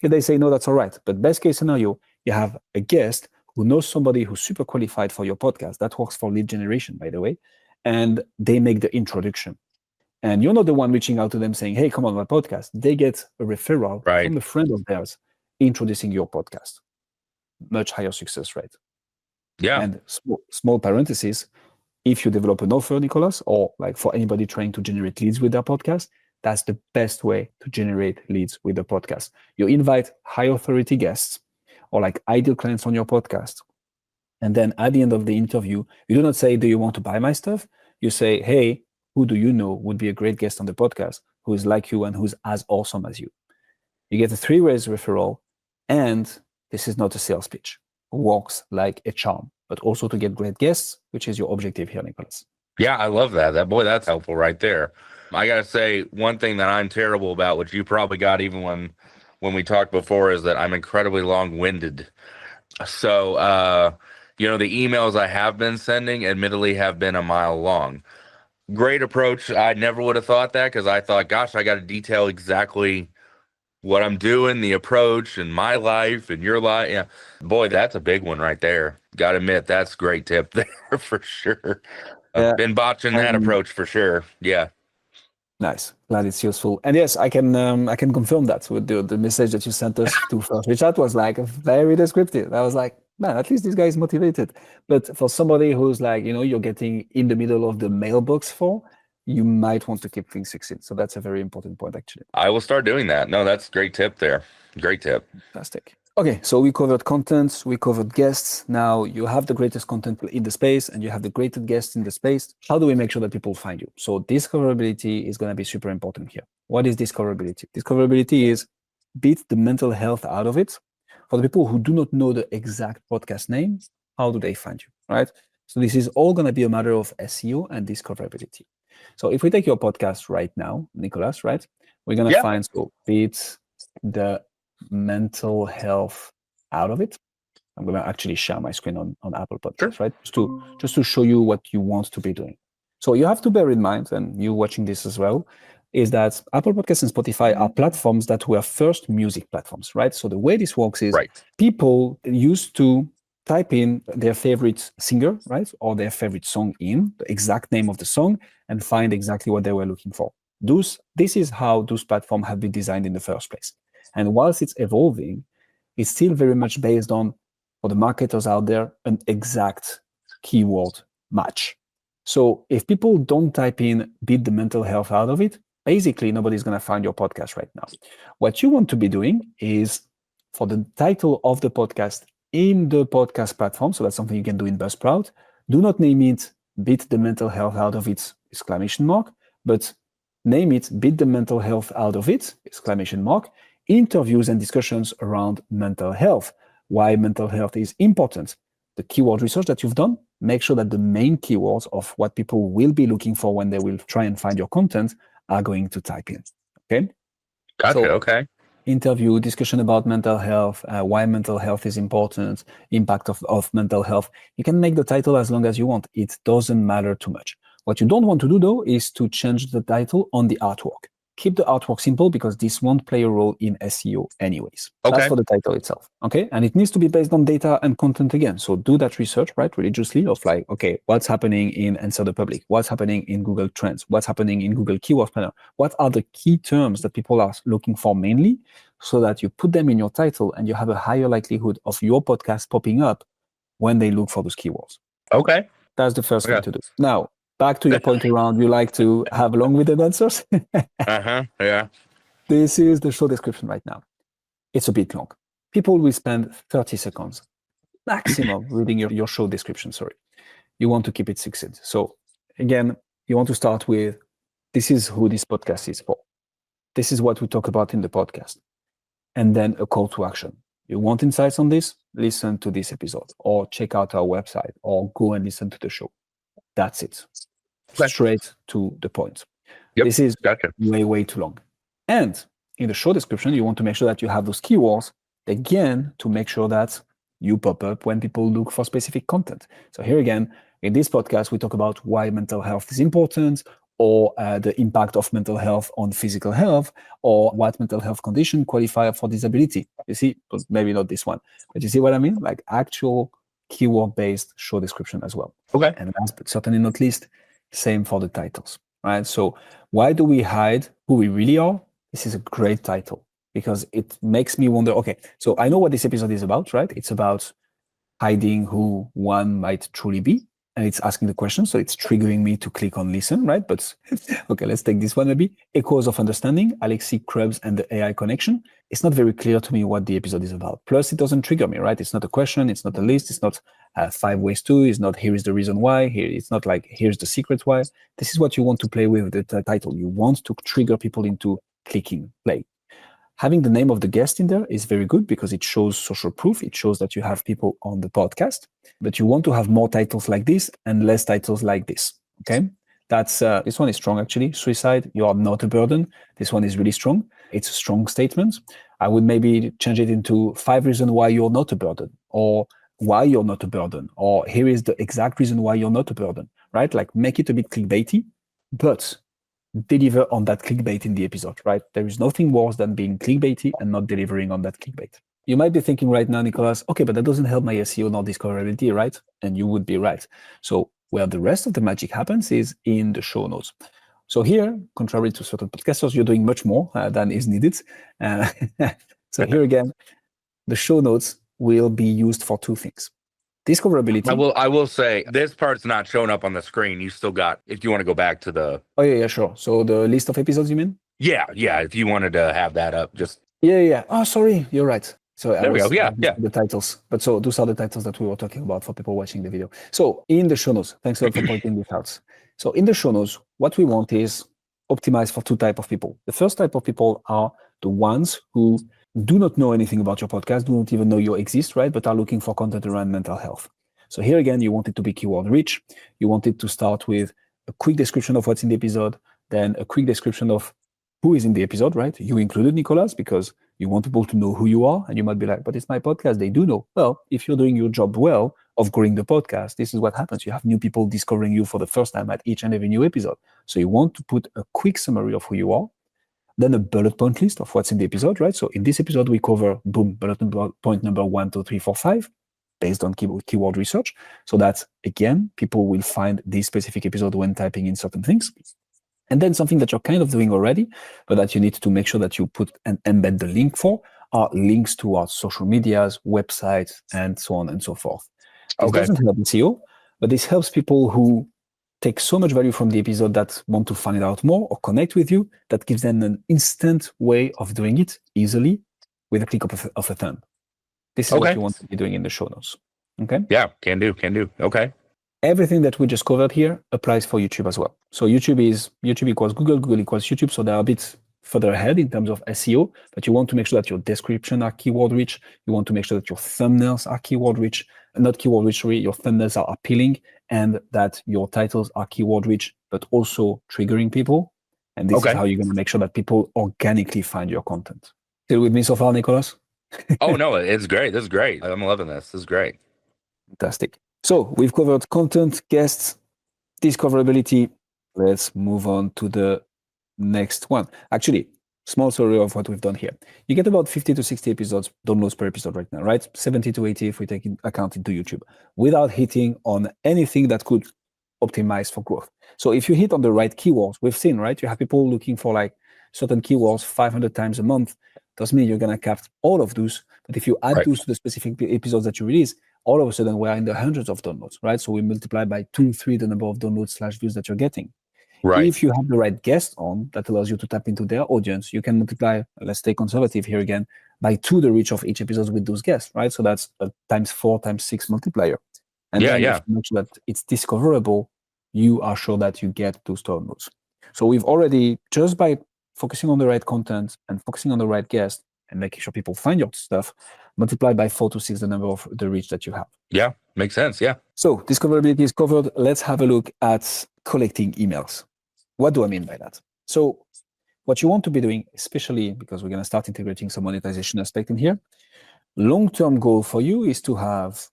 A: If they say no, that's all right. But best case scenario, you have a guest who knows somebody who's super qualified for your podcast. That works for lead generation, by the way. And they make the introduction. And you're not the one reaching out to them saying, hey, come on my podcast. They get a referral from a friend of theirs introducing your podcast. Much higher success rate.
B: Yeah.
A: And small parenthesis, if you develop an offer, Nicolas, or like for anybody trying to generate leads with their podcast, that's the best way to generate leads with the podcast. You invite high authority guests or like ideal clients on your podcast. And then at the end of the interview, you do not say, do you want to buy my stuff? You say, hey, who do you know would be a great guest on the podcast, who is like you and who's as awesome as you? You get a 3 ways referral, and this is not a sales pitch. It works like a charm, but also to get great guests, which is your objective here, Nicolas.
B: Yeah, I love that. That's helpful right there. I gotta say, one thing that I'm terrible about, which you probably got even when we talked before, is that I'm incredibly long-winded. So, the emails I have been sending, admittedly, have been a mile long. Great approach. I never would have thought that, because I thought, gosh, I got to detail exactly what I'm doing, the approach, and my life and your life. Yeah, boy, that's a big one right there. Got to admit, that's a great tip there for sure. I've been botching that approach for sure. Yeah.
A: Nice. Glad it's useful. And yes, I can confirm that with the message that you sent us to first. Which that was like very descriptive. I was like, man, at least this guy is motivated. But for somebody who's like, you're getting in the middle of the mailbox for, you might want to keep things succinct. So that's a very important point, actually.
B: I will start doing that. No, that's a great tip there. Great tip.
A: Fantastic. Okay, so we covered content, we covered guests. Now you have the greatest content in the space and you have the greatest guests in the space. How do we make sure that people find you? So discoverability is going to be super important here. What is discoverability? Discoverability is beat the mental health out of it. For the people who do not know the exact podcast name, how do they find you, right? So this is all going to be a matter of SEO and discoverability. So if we take your podcast right now, Nicolas, right? We're going to find, so beat the mental health out of it. I'm going to actually share my screen on Apple Podcasts, right? Just to show you what you want to be doing. So you have to bear in mind, and you watching this as well, is that Apple Podcasts and Spotify are platforms that were first music platforms, right? So the way this works is people used to type in their favorite singer, right? Or their favorite song in the exact name of the song and find exactly what they were looking for. This is how those platforms have been designed in the first place. And whilst it's evolving, it's still very much based on, for the marketers out there, an exact keyword match. So if people don't type in beat the mental health out of it, basically nobody's going to find your podcast right now. What you want to be doing is, for the title of the podcast in the podcast platform, so that's something you can do in Buzzsprout, do not name it beat the mental health out of it, ! But name it beat the mental health out of it, ! Interviews and discussions around mental health, why mental health is important. The keyword research that you've done, make sure that the main keywords of what people will be looking for when they will try and find your content are going to type in. Okay?
B: Gotcha.
A: So,
B: okay.
A: Interview, discussion about mental health, why mental health is important, impact of mental health. You can make the title as long as you want. It doesn't matter too much. What you don't want to do, though, is to change the title on the artwork. Keep the artwork simple, because this won't play a role in SEO anyways.
B: Okay.
A: That's for the title itself. Okay. And it needs to be based on data and content again. So do that research, right, religiously, of like, okay, what's happening in Answer the Public? What's happening in Google Trends? What's happening in Google Keyword Planner? What are the key terms that people are looking for mainly, so that you put them in your title and you have a higher likelihood of your podcast popping up when they look for those keywords.
B: Okay.
A: That's the first thing to do. Now, back to your point around, you like to have long-winded answers.
B: Yeah.
A: This is the show description right now. It's a bit long. People will spend 30 seconds maximum reading your show description, sorry. You want to keep it succinct. So again, you want to start with, this is who this podcast is for. This is what we talk about in the podcast. And then a call to action. You want insights on this? Listen to this episode or check out our website or go and listen to the show. That's it.
B: Okay.
A: Straight to the point.
B: Yep,
A: This is
B: gotcha.
A: way too long. And in the show description, you want to make sure that you have those keywords, again, to make sure that you pop up when people look for specific content. So here again, in this podcast, we talk about why mental health is important, or the impact of mental health on physical health, or what mental health condition qualify for disability. You see, maybe not this one, but you see what I mean? Like actual keyword-based show description as well.
B: Okay.
A: And last but certainly not least, same for the titles, right? So why do we hide who we really are? This is a great title because it makes me wonder, okay, so I know what this episode is about, right? It's about hiding who one might truly be. And it's asking the question, so it's triggering me to click on listen, right? But okay, let's take this one maybe. Echoes of Understanding, Alexei Krebs and the AI Connection. It's not very clear to me what the episode is about. Plus, it doesn't trigger me, right? It's not a question, it's not a list, it's not 5 ways to, it's not here is the reason why, here it's not like here's the secret why. This is what you want to play with the title. You want to trigger people into clicking play. Having the name of the guest in there is very good because it shows social proof. It shows that you have people on the podcast, but you want to have more titles like this and less titles like this. Okay. That's, this one is strong actually. Suicide, you are not a burden. This one is really strong. It's a strong statement. I would maybe change it into 5 reasons why you're not a burden, or why you're not a burden, or here is the exact reason why you're not a burden, right? Like make it a bit clickbaity, but deliver on that clickbait in the episode, right? There is nothing worse than being clickbaity and not delivering on that clickbait. You might be thinking right now, Nicolas, okay, but that doesn't help my SEO nor discoverability, right? And you would be right. So where the rest of the magic happens is in the show notes. So here, contrary to certain podcasters, you're doing much more than is needed. So here again, the show notes will be used for 2 things. Discoverability.
B: I will say this part's not showing up on the screen. You still got, if you want to go back to the.
A: Oh yeah, sure. So the list of episodes, you mean?
B: Yeah. If you wanted to have that up, just.
A: Yeah. Oh, sorry, you're right. So
B: there we go. Yeah.
A: The titles. But so those are the titles that we were talking about for people watching the video. So in the show notes, thanks a lot for pointing this out. So in the show notes, what we want is optimize for 2 types of people. The first type of people are the ones who do not know anything about your podcast, do not even know you exist, right? But are looking for content around mental health. So here again, you want it to be keyword rich. You want it to start with a quick description of what's in the episode, then a quick description of who is in the episode, right? You included, Nicolas, because you want people to know who you are. And you might be like, but it's my podcast. They do know. Well, if you're doing your job well of growing the podcast, this is what happens. You have new people discovering you for the first time at each and every new episode. So you want to put a quick summary of who you are, then a bullet point list of what's in the episode, right? So in this episode, we cover, boom, bullet point number 1, 2, 3, 4, 5, based on keyword research. So that, again, people will find this specific episode when typing in certain things. And then something that you're kind of doing already, but that you need to make sure that you put and embed the link for, are links to our social medias, websites, and so on and so forth. This doesn't help SEO, but this helps people who take so much value from the episode that want to find out more or connect with you, that gives them an instant way of doing it easily with a click of a thumb. This is what you want to be doing in the show notes. Okay?
B: Yeah, can do. Okay.
A: Everything that we just covered here applies for YouTube as well. So YouTube equals Google, Google equals YouTube. So they're a bit further ahead in terms of SEO, but you want to make sure that your description are keyword rich. You want to make sure that your thumbnails are keyword rich, not keyword rich, your thumbnails are appealing, and that your titles are keyword rich, but also triggering people. And this is how you're going to make sure that people organically find your content. Still with me so far, Nicolas?
B: Oh, no, it's great. This is great. I'm loving this. This is great.
A: Fantastic. So we've covered content, guests, discoverability. Let's move on to the next one. Actually, small summary of what we've done here. You get about 50 to 60 episodes, downloads per episode right now, right? 70 to 80 if we take account into YouTube, without hitting on anything that could optimize for growth. So if you hit on the right keywords, we've seen, right? You have people looking for like certain keywords 500 times a month. Doesn't mean you're going to capture all of those. But if you add those to the specific episodes that you release, all of a sudden we're in the hundreds of downloads, right? So we multiply by 2, 3 the number of downloads / views that you're getting.
B: Right.
A: If you have the right guest on, that allows you to tap into their audience, you can multiply, let's stay conservative here again, by 2 the reach of each episode with those guests, right? So that's a times 4 times 6 multiplier. And then if you make sure that it's discoverable, you are sure that you get those downloads. So we've already, just by focusing on the right content and focusing on the right guest and making sure people find your stuff, multiply by 4 to 6 the number of the reach that you have.
B: Yeah, makes sense. Yeah.
A: So discoverability is covered. Let's have a look at collecting emails. What do I mean by that? So what you want to be doing, especially because we're going to start integrating some monetization aspect in here, long-term goal for you is to have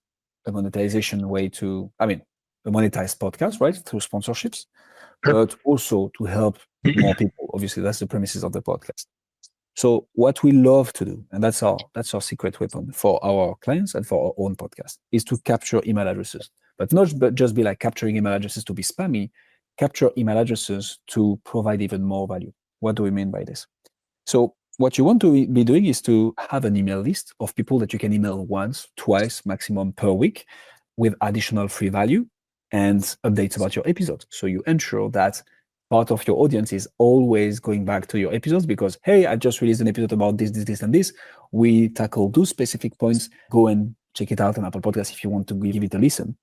A: a monetization way to, a monetized podcast, right, through sponsorships, but also to help more people. Obviously, that's the premises of the podcast. So what we love to do, and that's our secret weapon for our clients and for our own podcast, is to capture email addresses, but not just be like capturing email addresses to be spammy, capture email addresses to provide even more value. What do we mean by this? So what you want to be doing is to have an email list of people that you can email once, twice, maximum per week with additional free value and updates about your episodes. So you ensure that part of your audience is always going back to your episodes because, hey, I just released an episode about this, and this. We tackle those specific points. Go and check it out on Apple Podcasts if you want to give it a listen.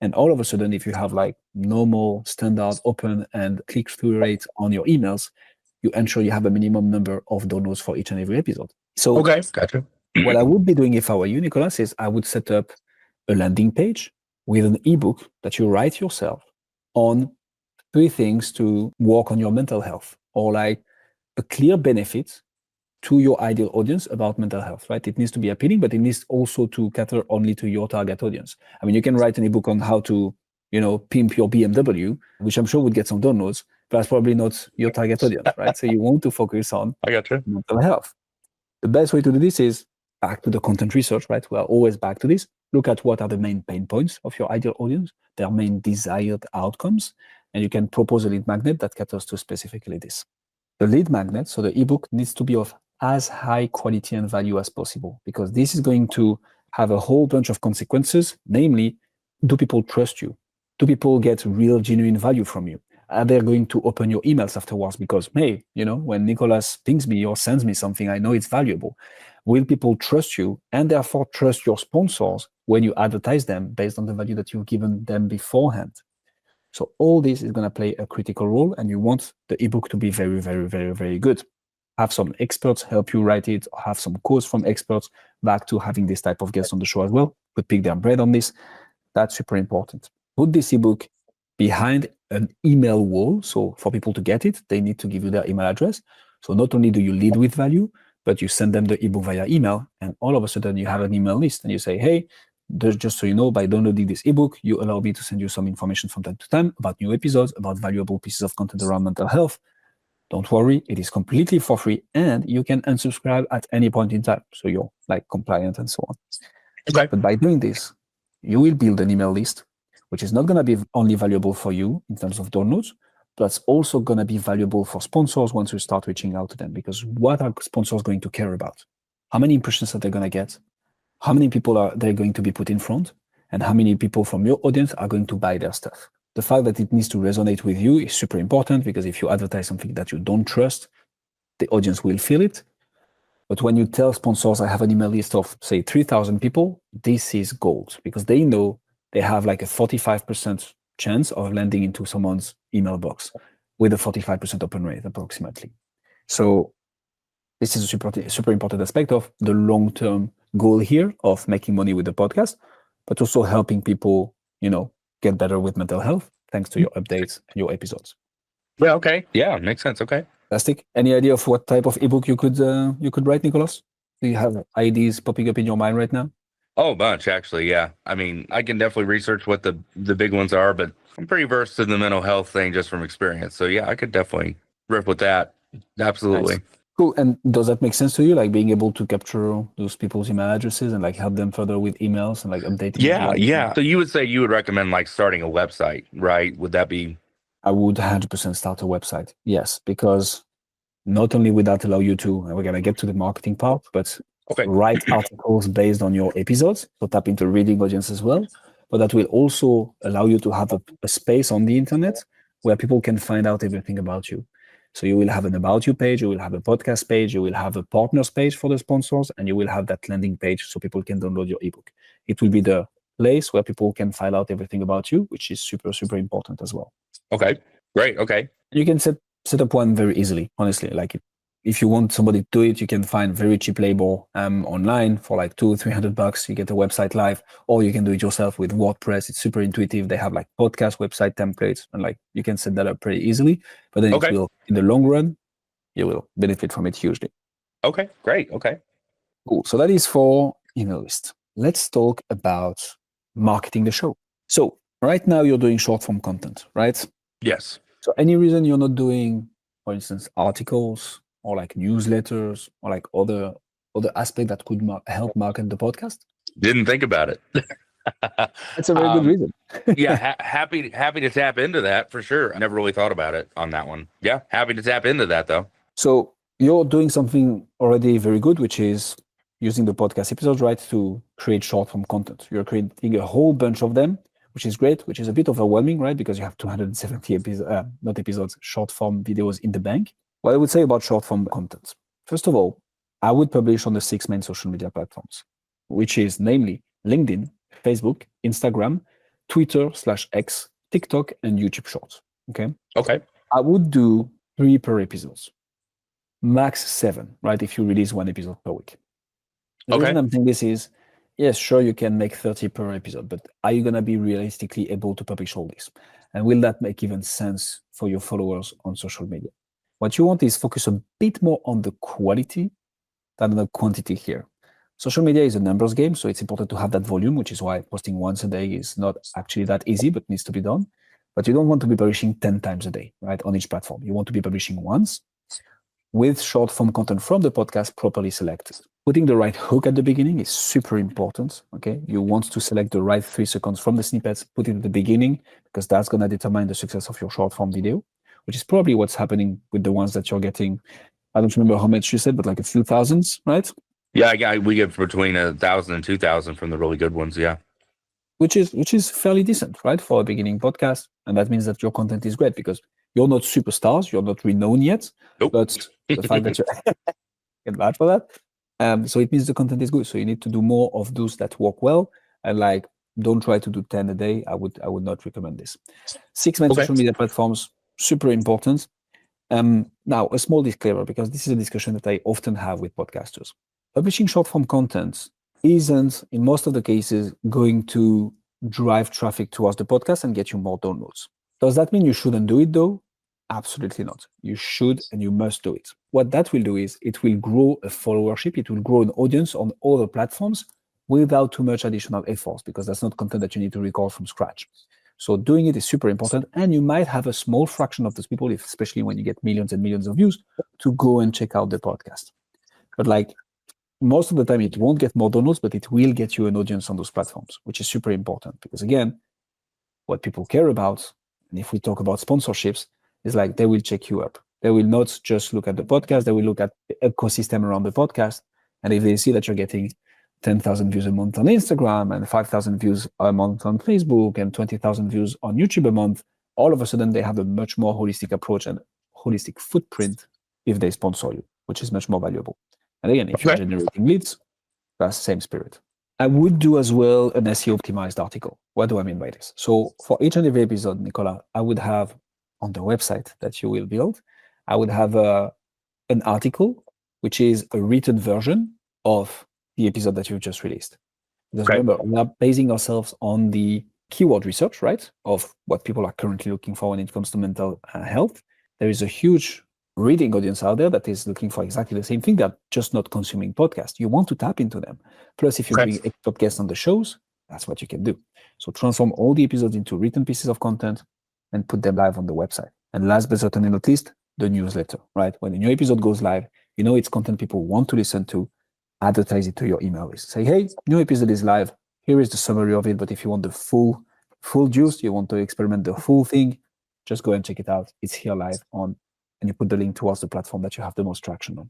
A: And all of a sudden, if you have like normal, standard, open, and click-through rate on your emails, you ensure you have a minimum number of downloads for each and every episode. So,
B: okay, gotcha.
A: What I would be doing if I were you, Nicolas, is I would set up a landing page with an ebook that you write yourself on 3 things to work on your mental health, or like a clear benefit to your ideal audience about mental health, right? It needs to be appealing, but it needs also to cater only to your target audience. I mean, you can write an ebook on how to, pimp your BMW, which I'm sure would get some downloads, but that's probably not your target audience, right? So you want to focus on mental health. The best way to do this is back to the content research, right? We are always back to this. Look at what are the main pain points of your ideal audience, their main desired outcomes, and you can propose a lead magnet that caters to specifically this. The lead magnet, so the ebook, needs to be of as high quality and value as possible, because this is going to have a whole bunch of consequences. Namely, do people trust you? Do people get real, genuine value from you? Are they going to open your emails afterwards? Because, hey, when Nicolas pings me or sends me something, I know it's valuable. Will people trust you and therefore trust your sponsors when you advertise them based on the value that you've given them beforehand? So all this is going to play a critical role, and you want the ebook to be very, very, very, very good. Have some experts help you write it, or have some quotes from experts, back to having this type of guest on the show as well. Could pick their brain on this. That's super important. Put this ebook behind an email wall. So for people to get it, they need to give you their email address. So not only do you lead with value, but you send them the ebook via email, and all of a sudden you have an email list, and you say, hey, just so you know, by downloading this ebook, you allow me to send you some information from time to time about new episodes, about valuable pieces of content around mental health. Don't worry, it is completely for free, and you can unsubscribe at any point in time. So you're like compliant and so on.
B: Okay.
A: But by doing this, you will build an email list, which is not going to be only valuable for you in terms of downloads, but it's also going to be valuable for sponsors once you start reaching out to them. Because what are sponsors going to care about? How many impressions are they going to get? How many people are they going to be put in front? And how many people from your audience are going to buy their stuff? The fact that it needs to resonate with you is super important, because if you advertise something that you don't trust, the audience will feel it. But when you tell sponsors, I have an email list of, say, 3,000 people, this is gold, because they know they have like a 45% chance of landing into someone's email box with a 45% open rate approximately. So this is a super important aspect of the long-term goal here of making money with the podcast, but also helping people, get better with mental health thanks to your updates and your episodes.
B: Yeah. Okay. Yeah. Makes sense. Okay.
A: Fantastic. Any idea of what type of ebook you could write, Nicolas? Do you have ideas popping up in your mind right now?
B: Oh, a bunch, actually. Yeah. I mean, I can definitely research what the big ones are, but I'm pretty versed in the mental health thing just from experience. So yeah, I could definitely riff with that. Absolutely.
A: Nice. Cool. And does that make sense to you? Like being able to capture those people's email addresses and like help them further with emails and like updating?
B: Yeah. So you would say you would recommend like starting a website, right? Would that be?
A: I would 100% start a website. Yes, because not only would that allow you to, and we're going to get to the marketing part, but write articles based on your episodes, so tap into reading audience as well. But that will also allow you to have a space on the internet where people can find out everything about you. So you will have an about you page, you will have a podcast page, you will have a partners page for the sponsors, and you will have that landing page so people can download your ebook. It will be the place where people can find out everything about you, which is super, super important as well.
B: Okay, great. Okay.
A: You can set up one very easily, honestly. Like if you want somebody to do it, you can find very cheap labor online for like $200-300. You get a website live, or you can do it yourself with WordPress. It's super intuitive. They have like podcast website templates, and like you can set that up pretty easily. But then it will, in the long run, you will benefit from it hugely.
B: Okay, great. Okay.
A: Cool. So that is for email list. Let's talk about marketing the show. So right now you're doing short form content, right?
B: Yes.
A: So any reason you're not doing, for instance, articles or like newsletters or like other aspect that could help market the podcast?
B: Didn't think about it.
A: That's a very good reason.
B: Yeah, happy to tap into that for sure. I never really thought about it on that one. Yeah, happy to tap into that though.
A: So you're doing something already very good, which is using the podcast episodes, right, to create short form content. You're creating a whole bunch of them, which is great, which is a bit overwhelming, right? Because you have 270 short form videos in the bank. What I would say about short form content, first of all, I would publish on the 6 main social media platforms, which is namely LinkedIn, Facebook, Instagram, Twitter/X, TikTok, and YouTube Shorts. Okay. I would do 3 per episodes, max 7, right? If you release 1 episode per week. The reason I'm saying this is, yes, sure, you can make 30 per episode, but are you going to be realistically able to publish all this? And will that make even sense for your followers on social media? What you want is focus a bit more on the quality than the quantity here. Social media is a numbers game, so it's important to have that volume, which is why posting once a day is not actually that easy, but needs to be done. But you don't want to be publishing 10 times a day, right, on each platform. You want to be publishing once with short form content from the podcast properly selected. Putting the right hook at the beginning is super important, okay? You want to select the right 3 seconds from the snippets, put it at the beginning, because that's going to determine the success of your short form video, which is probably what's happening with the ones that you're getting. I don't remember how much you said, but like a few thousands, right?
B: Yeah, we get between 1,000 and 2,000 from the really good ones, yeah.
A: Which is fairly decent, right, for a beginning podcast. And that means that your content is great because you're not superstars, you're not renowned yet, but the fact that you get bad for that. So it means the content is good. So you need to do more of those that work well, and like don't try to do 10 a day. I would not recommend this. 6 main social media platforms, super important. Now a small disclaimer, because this is a discussion that I often have with podcasters. Publishing short form content isn't, in most of the cases, going to drive traffic towards the podcast and get you more downloads. Does that mean you shouldn't do it though? Absolutely not. You should and you must do it. What that will do is it will grow a followership, it will grow an audience on all the platforms without too much additional efforts, because that's not content that you need to record from scratch. So doing it is super important, and you might have a small fraction of those people, especially when you get millions and millions of views, to go and check out the podcast. But like most of the time, it won't get more downloads, but it will get you an audience on those platforms, which is super important, because again, what people care about, and if we talk about sponsorships, is like they will check you up. They will not just look at the podcast, they will look at the ecosystem around the podcast. And if they see that you're getting 10,000 views a month on Instagram and 5,000 views a month on Facebook and 20,000 views on YouTube a month, all of a sudden they have a much more holistic approach and holistic footprint if they sponsor you, which is much more valuable. And again, if you're generating leads, that's the same spirit. I would do as well an SEO optimized article. What do I mean by this? So for each and every episode, Nicola, I would have on the website that you will build, I would have an article, which is a written version of the episode that you've just released. Because remember, we are basing ourselves on the keyword research, right, of what people are currently looking for when it comes to mental health. There is a huge reading audience out there that is looking for exactly the same thing. They're just not consuming podcasts. You want to tap into them. Plus, if you're doing expert guests on the shows, that's what you can do. So transform all the episodes into written pieces of content and put them live on the website. And last but certainly not least, the newsletter, right? When a new episode goes live, you know it's content people want to listen to, advertise it to your email list. Say, hey, new episode is live. Here is the summary of it. But if you want the full juice, you want to experiment the full thing, just go and check it out. It's here live on, and you put the link towards the platform that you have the most traction on.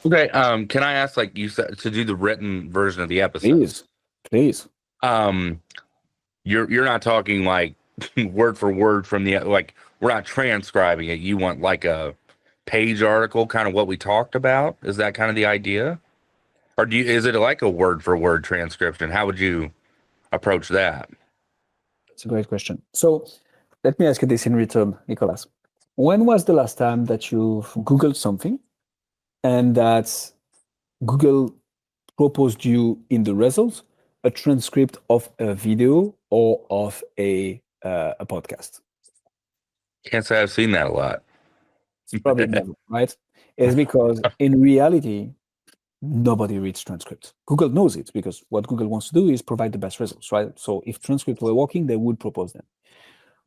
B: Okay. Can I ask, like you said, to do the written version of the episode?
A: Please.
B: You're not talking like word for word from the, like, we're not transcribing it. You want like a page article, kind of what we talked about. Is that kind of the idea? Or is it like a word for word transcription? How would you approach that?
A: It's a great question. So let me ask you this in return, Nicolas. When was the last time that you've Googled something and that Google proposed you in the results a transcript of a video or of a podcast?
B: Can't say I've seen that a lot.
A: It's probably never, right? It's because in reality, nobody reads transcripts. Google knows it because what Google wants to do is provide the best results, right? So if transcripts were working, they would propose them.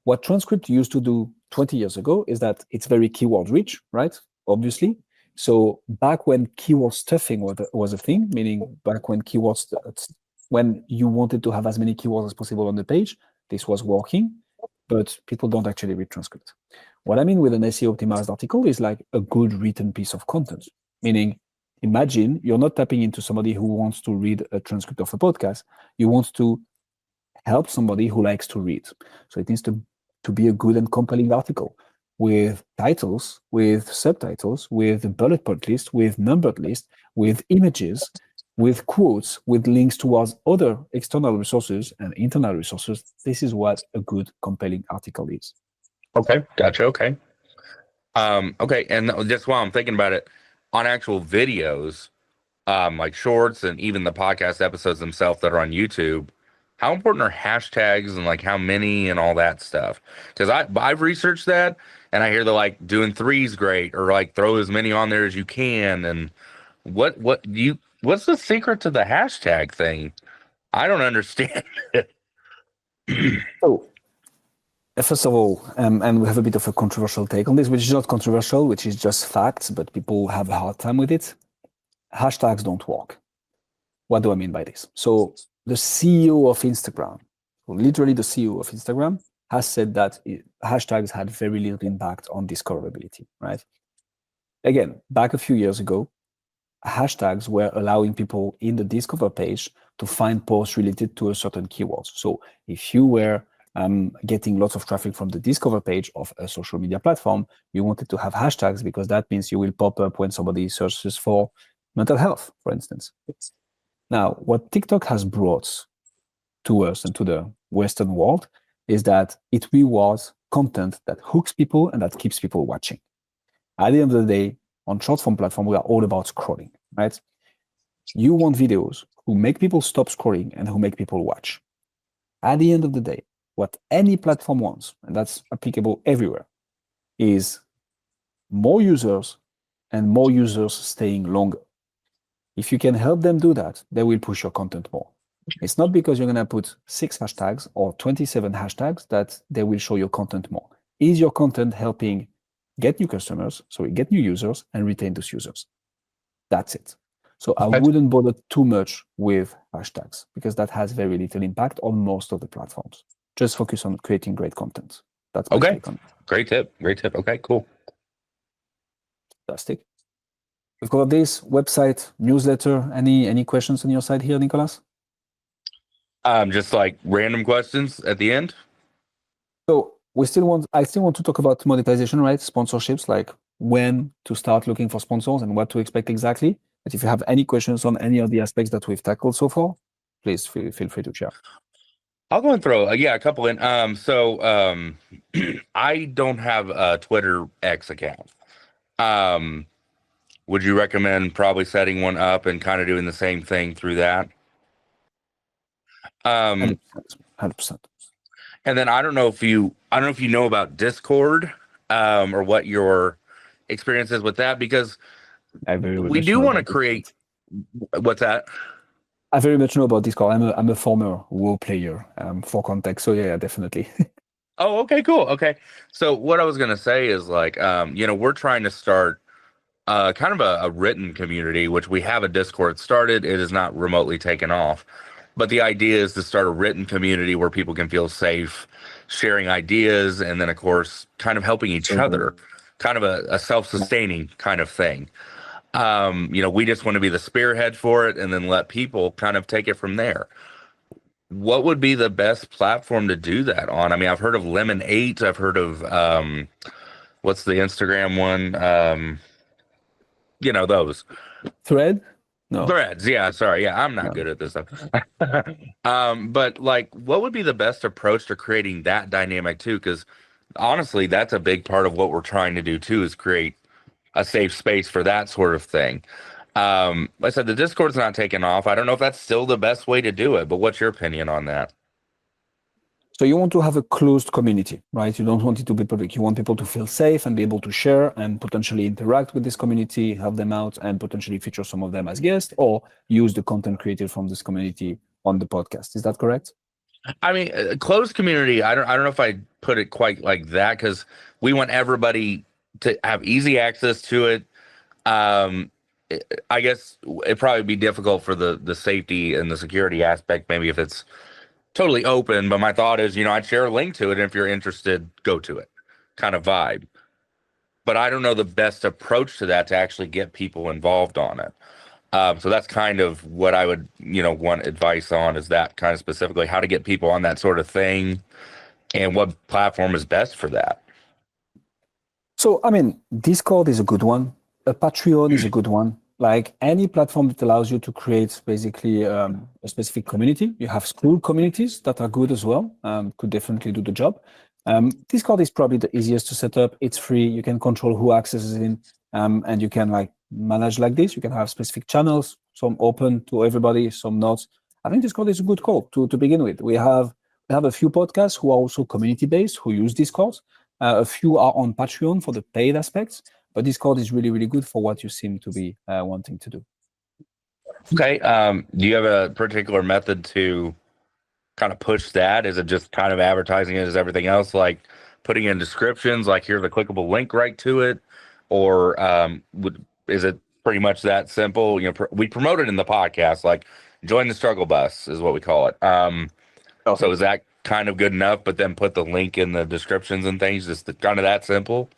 A: What transcript used to do 20 years ago is that it's very keyword rich, right? Obviously. So back when keyword stuffing was a thing, meaning back when when you wanted to have as many keywords as possible on the page, this was working, but people don't actually read transcripts. What I mean with an SEO optimized article is like a good written piece of content, meaning imagine you're not tapping into somebody who wants to read a transcript of a podcast. You want to help somebody who likes to read. So it needs to be a good and compelling article with titles, with subtitles, with a bullet point list, with numbered list, with images, with quotes, with links towards other external resources and internal resources. This is what a good, compelling article is.
B: Okay, gotcha. Okay. Okay, and just while I'm thinking about it, on actual videos, like shorts and even the podcast episodes themselves that are on YouTube, how important are hashtags and like how many and all that stuff? Because I've researched that and I hear they're like doing three's great or like throw as many on there as you can. And what's the secret to the hashtag thing? I don't understand it.
A: So, first of all, and we have a bit of a controversial take on this, which is not controversial, which is just facts, but people have a hard time with it. Hashtags don't work. What do I mean by this? So the CEO of Instagram, literally the CEO of Instagram, has said that hashtags had very little impact on discoverability, right? Again, back a few years ago, hashtags were allowing people in the discover page to find posts related to a certain keyword. So if you were getting lots of traffic from the discover page of a social media platform, you wanted to have hashtags because that means you will pop up when somebody searches for mental health, for instance. Now, what TikTok has brought to us and to the Western world is that it rewards content that hooks people and that keeps people watching. At the end of the day, on short form platform, we are all about scrolling, right? You want videos who make people stop scrolling and who make people watch. At the end of the day, what any platform wants, and that's applicable everywhere, is more users and more users staying longer. If you can help them do that, they will push your content more. It's not because you're going to put 6 hashtags or 27 hashtags that they will show your content more. Is your content helping get new customers, so we get new users and retain those users? That's it. So I wouldn't bother too much with hashtags because that has very little impact on most of the platforms. Just focus on creating great content. That's my take on it.
B: Great tip. Great tip. Okay, cool.
A: Fantastic. We've got this website, newsletter. Any questions on your side here, Nicolas?
B: Just like random questions at the end.
A: So I still want to talk about monetization, right? Sponsorships, like when to start looking for sponsors and what to expect exactly. But if you have any questions on any of the aspects that we've tackled so far, please feel free to share.
B: I'll go and throw a couple in. I don't have a Twitter X account. Would you recommend probably setting one up and kind of doing the same thing through that?
A: 100%.
B: And then I don't know if you know about Discord, or what your experience is with that, because we do want to create. What's that?
A: I very much know about Discord. I'm a former WoW player, for context. So yeah, definitely.
B: Oh, okay, cool. Okay. So what I was going to say is like, we're trying to start kind of a written community, which we have a Discord started. It is not remotely taken off. But the idea is to start a written community where people can feel safe sharing ideas and then, of course, kind of helping each other, kind of a self-sustaining kind of thing. We just want to be the spearhead for it and then let people kind of take it from there. what would be the best platform to do that on? I mean, I've heard of Lemon 8. I've heard of what's the Instagram one? Those
A: Thread? No,
B: threads. Yeah, sorry. Yeah, I'm not
A: no.
B: good at this stuff. But like, what would be the best approach to creating that dynamic too? Because honestly, that's a big part of what we're trying to do too, is create a safe space for that sort of thing. Like I said, the Discord's not taking off. I don't know if that's still the best way to do it, but what's your opinion on that?
A: So you want to have a closed community, right? You don't want it to be public. You want people to feel safe and be able to share and potentially interact with this community, help them out, and potentially feature some of them as guests or use the content created from this community on the podcast. Is that correct?
B: I mean, a closed community. I don't know if I put it quite like that, because we want everybody to have easy access to it. I guess it'd probably be difficult for the safety and the security aspect, maybe if it's totally open. But my thought is, I'd share a link to it, and if you're interested, go to it, kind of vibe. But I don't know the best approach to that to actually get people involved on it. So that's kind of what I would, want advice on, is that kind of specifically how to get people on that sort of thing and what platform is best for that.
A: So, I mean, Discord is a good one. A Patreon is a good one. Like any platform that allows you to create basically a specific community. You have school communities that are good as well, could definitely do the job. Discord is probably the easiest to set up. It's free. You can control who accesses it, and you can like manage like this. You can have specific channels, some open to everybody, some not. I think Discord is a good call to begin with. We have a few podcasts who are also community based, who use Discord. A few are on Patreon for the paid aspects, but Discord is really, really good for what you seem to be wanting to do.
B: Okay. Do you have a particular method to kind of push that? Is it just kind of advertising it as everything else, like putting in descriptions, like here's a clickable link right to it? Or is it pretty much that simple? We promote it in the podcast, like join the struggle bus is what we call it.
A: Okay.
B: So is that kind of good enough, but then put the link in the descriptions and things, just kind of that simple?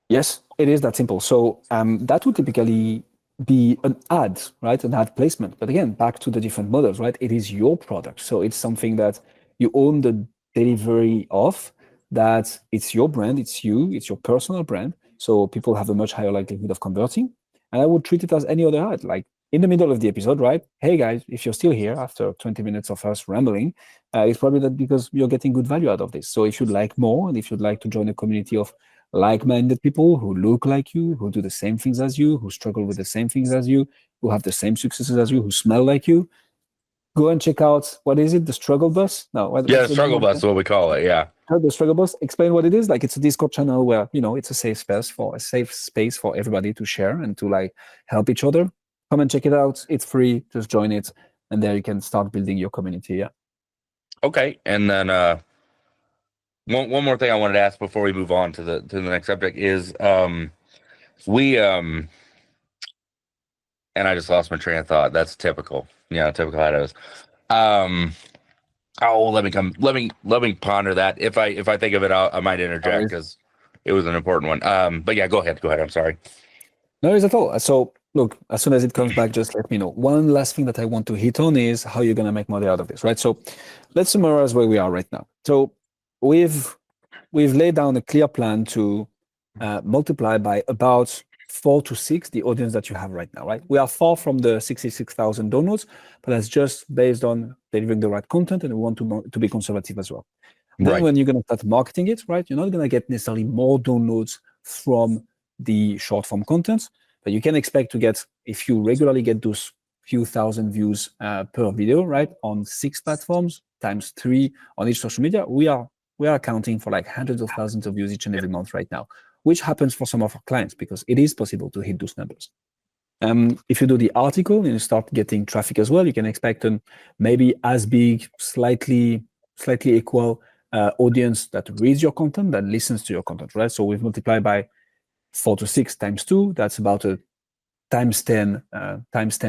A: Yes, it is that simple. So that would typically be an ad, right? An ad placement. But again, back to the different models, right? It is your product. So it's something that you own the delivery of, that it's your brand, it's you, it's your personal brand. So people have a much higher likelihood of converting. And I would treat it as any other ad, like in the middle of the episode, right? Hey guys, if you're still here after 20 minutes of us rambling, it's probably that because you're getting good value out of this. So if you'd like more, and if you'd like to join a community of like-minded people who look like you, who do the same things as you, who struggle with the same things as you, who have the same successes as you, who smell like you, go and check out, what is it, the struggle bus? No,
B: Yeah, struggle bus is what we call it. Yeah.
A: The struggle bus. Explain what it is. Like, it's a Discord channel where it's a safe space for everybody to share and to like help each other. Come and check it out. It's free. Just join it, and there you can start building your community. Yeah.
B: Okay, and then one more thing I wanted to ask before we move on to the next subject is we and I just lost my train of thought. That's typical. Typical how it is. Let me ponder that. If I think of it, I might interject because it was an important one. But yeah, go ahead. I'm sorry.
A: No worries at all. So look, as soon as it comes back, just let me know. One last thing that I want to hit on is how you're going to make money out of this, right? So let's summarize where we are right now. So we've laid down a clear plan to multiply by about 4 to 6 the audience that you have right now, right? We are far from the 66,000 downloads, but that's just based on delivering the right content, and we want to be conservative as well. Then
B: Right.
A: when you're going to start marketing it, right, you're not going to get necessarily more downloads from the short form content, but you can expect to get, if you regularly get those few thousand views per video, right, on 6 platforms times 3 on each social media, we are accounting for like hundreds of thousands of views each and every month right now, which happens for some of our clients because it is possible to hit those numbers. If you do the article and you start getting traffic as well, you can expect maybe as big, slightly equal audience that reads your content, that listens to your content, right? So we've multiplied by 4 to 6 times 2. That's about a times 10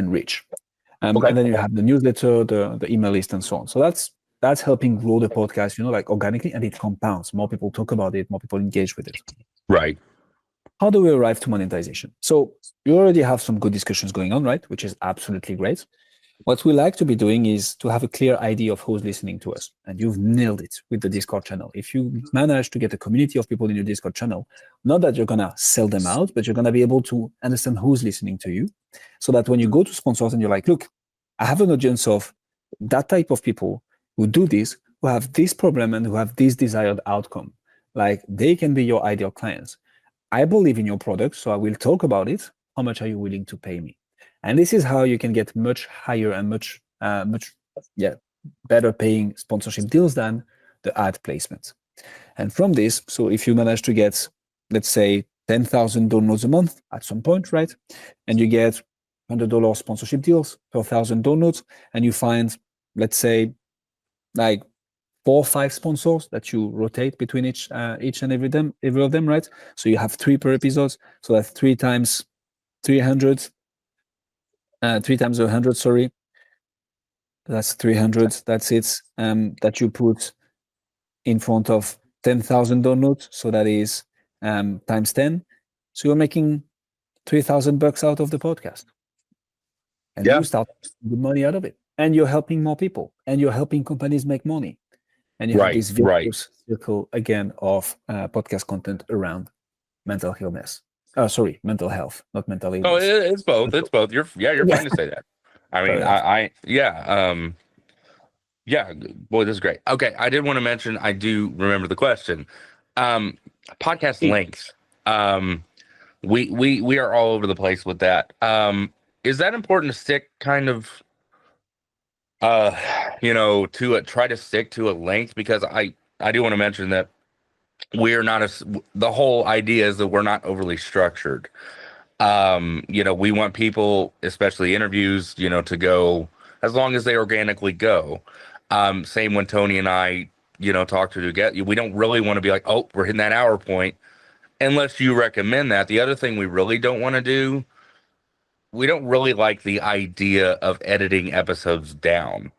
A: reach.
B: Okay.
A: And then you have the newsletter, the email list, and so on. So that's helping grow the podcast, like organically, and it compounds. More people talk about it, more people engage with it.
B: Right.
A: How do we arrive to monetization? So you already have some good discussions going on, right? Which is absolutely great. What we like to be doing is to have a clear idea of who's listening to us. And you've nailed it with the Discord channel. If you manage to get a community of people in your Discord channel, not that you're going to sell them out, but you're going to be able to understand who's listening to you, so that when you go to sponsors and you're like, look, I have an audience of that type of people who do this, who have this problem and who have this desired outcome. Like, they can be your ideal clients. I believe in your product, so I will talk about it. How much are you willing to pay me? And this is how you can get much higher and much better paying sponsorship deals than the ad placement. And from this, so if you manage to get, let's say, 10,000 downloads a month at some point, right? And you get $100 sponsorship deals per 1,000 downloads, and you find, let's say, like 4 or 5 sponsors that you rotate between each and every of them, right? So you have 3 per episode. So that's 3 times 300. 3 times 100, sorry. That's 300. That's it. That you put in front of 10,000 downloads. So that is times 10. So you're making $3,000 out of the podcast. And you start good money out of it. And you're helping more people. And you're helping companies make money. And you have this vicious circle again of podcast content around mental illness. Sorry, mental health, not mental illness.
B: Oh, it's both. It's both. You're fine to say that. I mean, boy, this is great. Okay, I did want to mention, I do remember the question. Podcast length. We are all over the place with that. Is that important to stick kind of try to stick to a length? Because I do want to mention that we're not the whole idea is that we're not overly structured. We want people, especially interviews, to go as long as they organically go. Same when Tony and I, talk to get. We don't really want to be like, oh, we're hitting that hour point, unless you recommend that. The other thing we really don't want to do, we don't really like the idea of editing episodes down.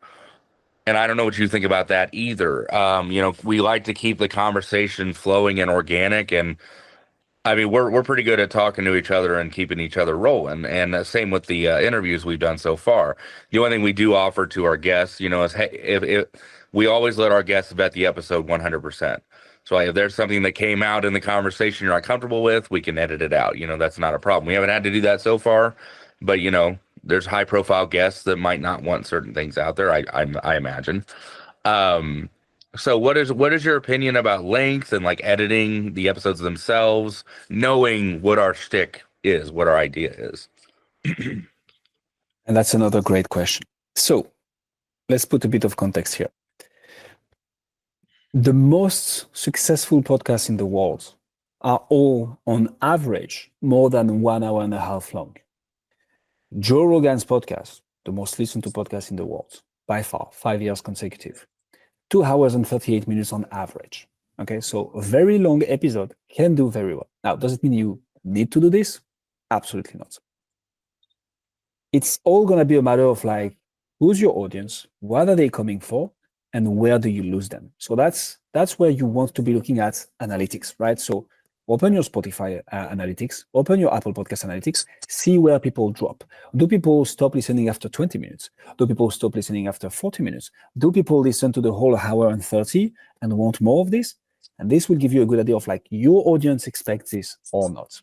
B: And I don't know what you think about that either. We like to keep the conversation flowing and organic. And I mean, we're pretty good at talking to each other and keeping each other rolling. And same with the interviews we've done so far. The only thing we do offer to our guests, is hey, if we always let our guests vet the episode 100%. So if there's something that came out in the conversation you're not comfortable with, we can edit it out. That's not a problem. We haven't had to do that so far, but there's high profile guests that might not want certain things out there. I imagine. So what is your opinion about length and like editing the episodes themselves, knowing what our shtick is, what our idea is?
A: And that's another great question. So let's put a bit of context here. The most successful podcasts in the world are all on average more than 1 hour and a half long. Joe Rogan's podcast, the most listened to podcast in the world, by far, 5 years consecutive, 2 hours and 38 minutes on average. Okay, so a very long episode can do very well. Now, does it mean you need to do this? Absolutely not. It's all going to be a matter of like, who's your audience? What are they coming for? And where do you lose them? So that's where you want to be looking at analytics, right? So open your Spotify analytics, open your Apple Podcast analytics, see where people drop. Do people stop listening after 20 minutes? Do people stop listening after 40 minutes? Do people listen to the whole hour and 30 and want more of this? And this will give you a good idea of like, your audience expects this or not.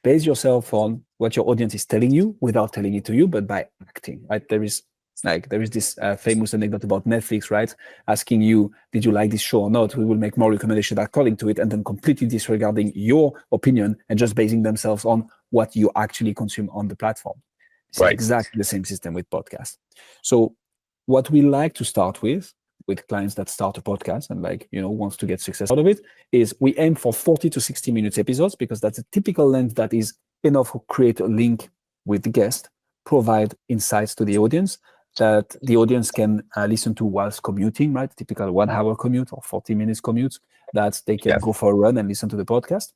A: Base yourself on what your audience is telling you without telling it to you, but by acting, right? There is this famous anecdote about Netflix, right? Asking you, did you like this show or not? We will make more recommendations according to it, and then completely disregarding your opinion and just basing themselves on what you actually consume on the platform. It's exactly the same system with podcasts. So what we like to start with clients that start a podcast and wants to get success out of it, is we aim for 40 to 60 minutes episodes, because that's a typical length that is enough to create a link with the guest, provide insights to the audience, that the audience can listen to whilst commuting, right? Typical 1 hour commute or 40 minutes commute, that they can go for a run and listen to the podcast.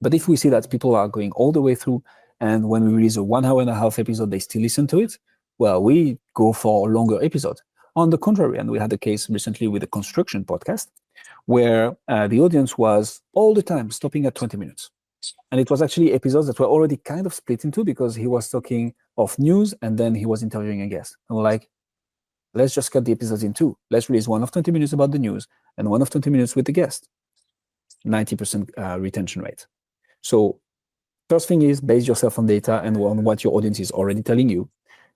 A: But if we see that people are going all the way through, and when we release a 1 hour and a half episode, they still listen to it, well, we go for a longer episode. On the contrary, and we had a case recently with a construction podcast where the audience was all the time stopping at 20 minutes. And it was actually episodes that were already kind of split in two because he was talking of news and then he was interviewing a guest. And we're like, let's just cut the episodes in two. Let's release one of 20 minutes about the news and one of 20 minutes with the guest. 90% retention rate. So first thing is base yourself on data and on what your audience is already telling you.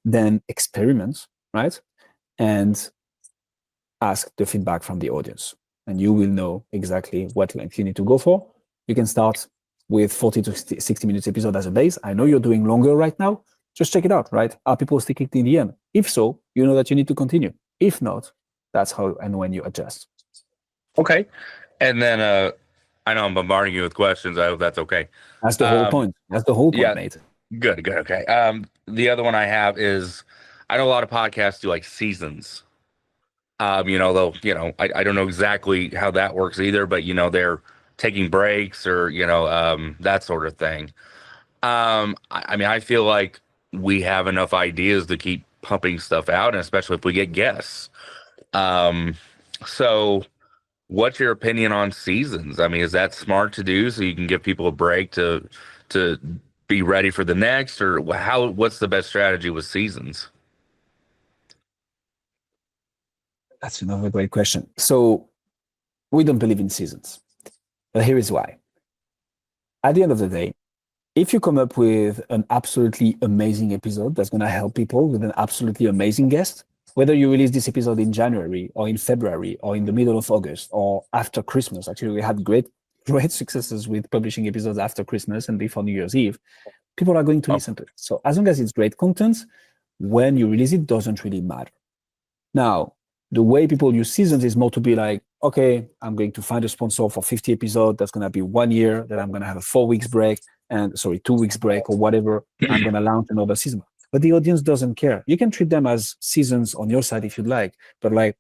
A: Then experiment, right? And ask the feedback from the audience. And you will know exactly what length you need to go for. You can start with 40 to 60 minutes episode as a base. I know you're doing longer right now. Just check it out, right? Are people sticking to the end? If so, you know that you need to continue. If not, that's how and when you adjust.
B: Okay. And then I know I'm bombarding you with questions. I hope that's okay.
A: That's the whole point. That's the whole point,
B: yeah,
A: mate.
B: Good. Okay. The other one I have is I know a lot of podcasts do like seasons. I don't know exactly how that works either, but they're taking breaks or that sort of thing. I mean, I feel like we have enough ideas to keep pumping stuff out, and especially if we get guests. So what's your opinion on seasons? I mean, is that smart to do so you can give people a break to be ready for the next, or what's the best strategy with seasons?
A: That's another great question. So we don't believe in seasons, but here is why. At the end of the day, if you come up with an absolutely amazing episode that's going to help people with an absolutely amazing guest, whether you release this episode in January or in February or in the middle of August or after Christmas, actually, we had great successes with publishing episodes after Christmas and before New Year's Eve. People are going to listen to it. So as long as it's great content, when you release it doesn't really matter. Now, the way people use seasons is more to be like, okay, I'm going to find a sponsor for 50 episodes. That's going to be 1 year. Then I'm going to have a 2 weeks break or whatever. I'm going to launch another season. But the audience doesn't care. You can treat them as seasons on your side if you'd like, but like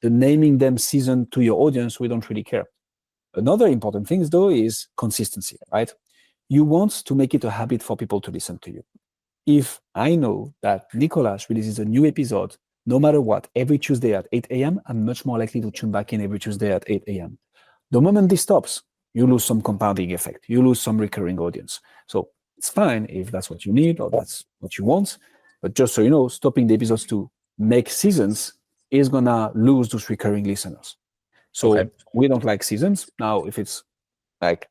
A: the naming them season to your audience, we don't really care. Another important thing though is consistency, right? You want to make it a habit for people to listen to you. If I know that Nicolas releases a new episode no matter what, every Tuesday at 8 a.m., I'm much more likely to tune back in every Tuesday at 8 a.m. The moment this stops, you lose some compounding effect. You lose some recurring audience. So it's fine if that's what you need or that's what you want. But just so you know, stopping the episodes to make seasons is going to lose those recurring listeners. So we don't like seasons. Now, if it's like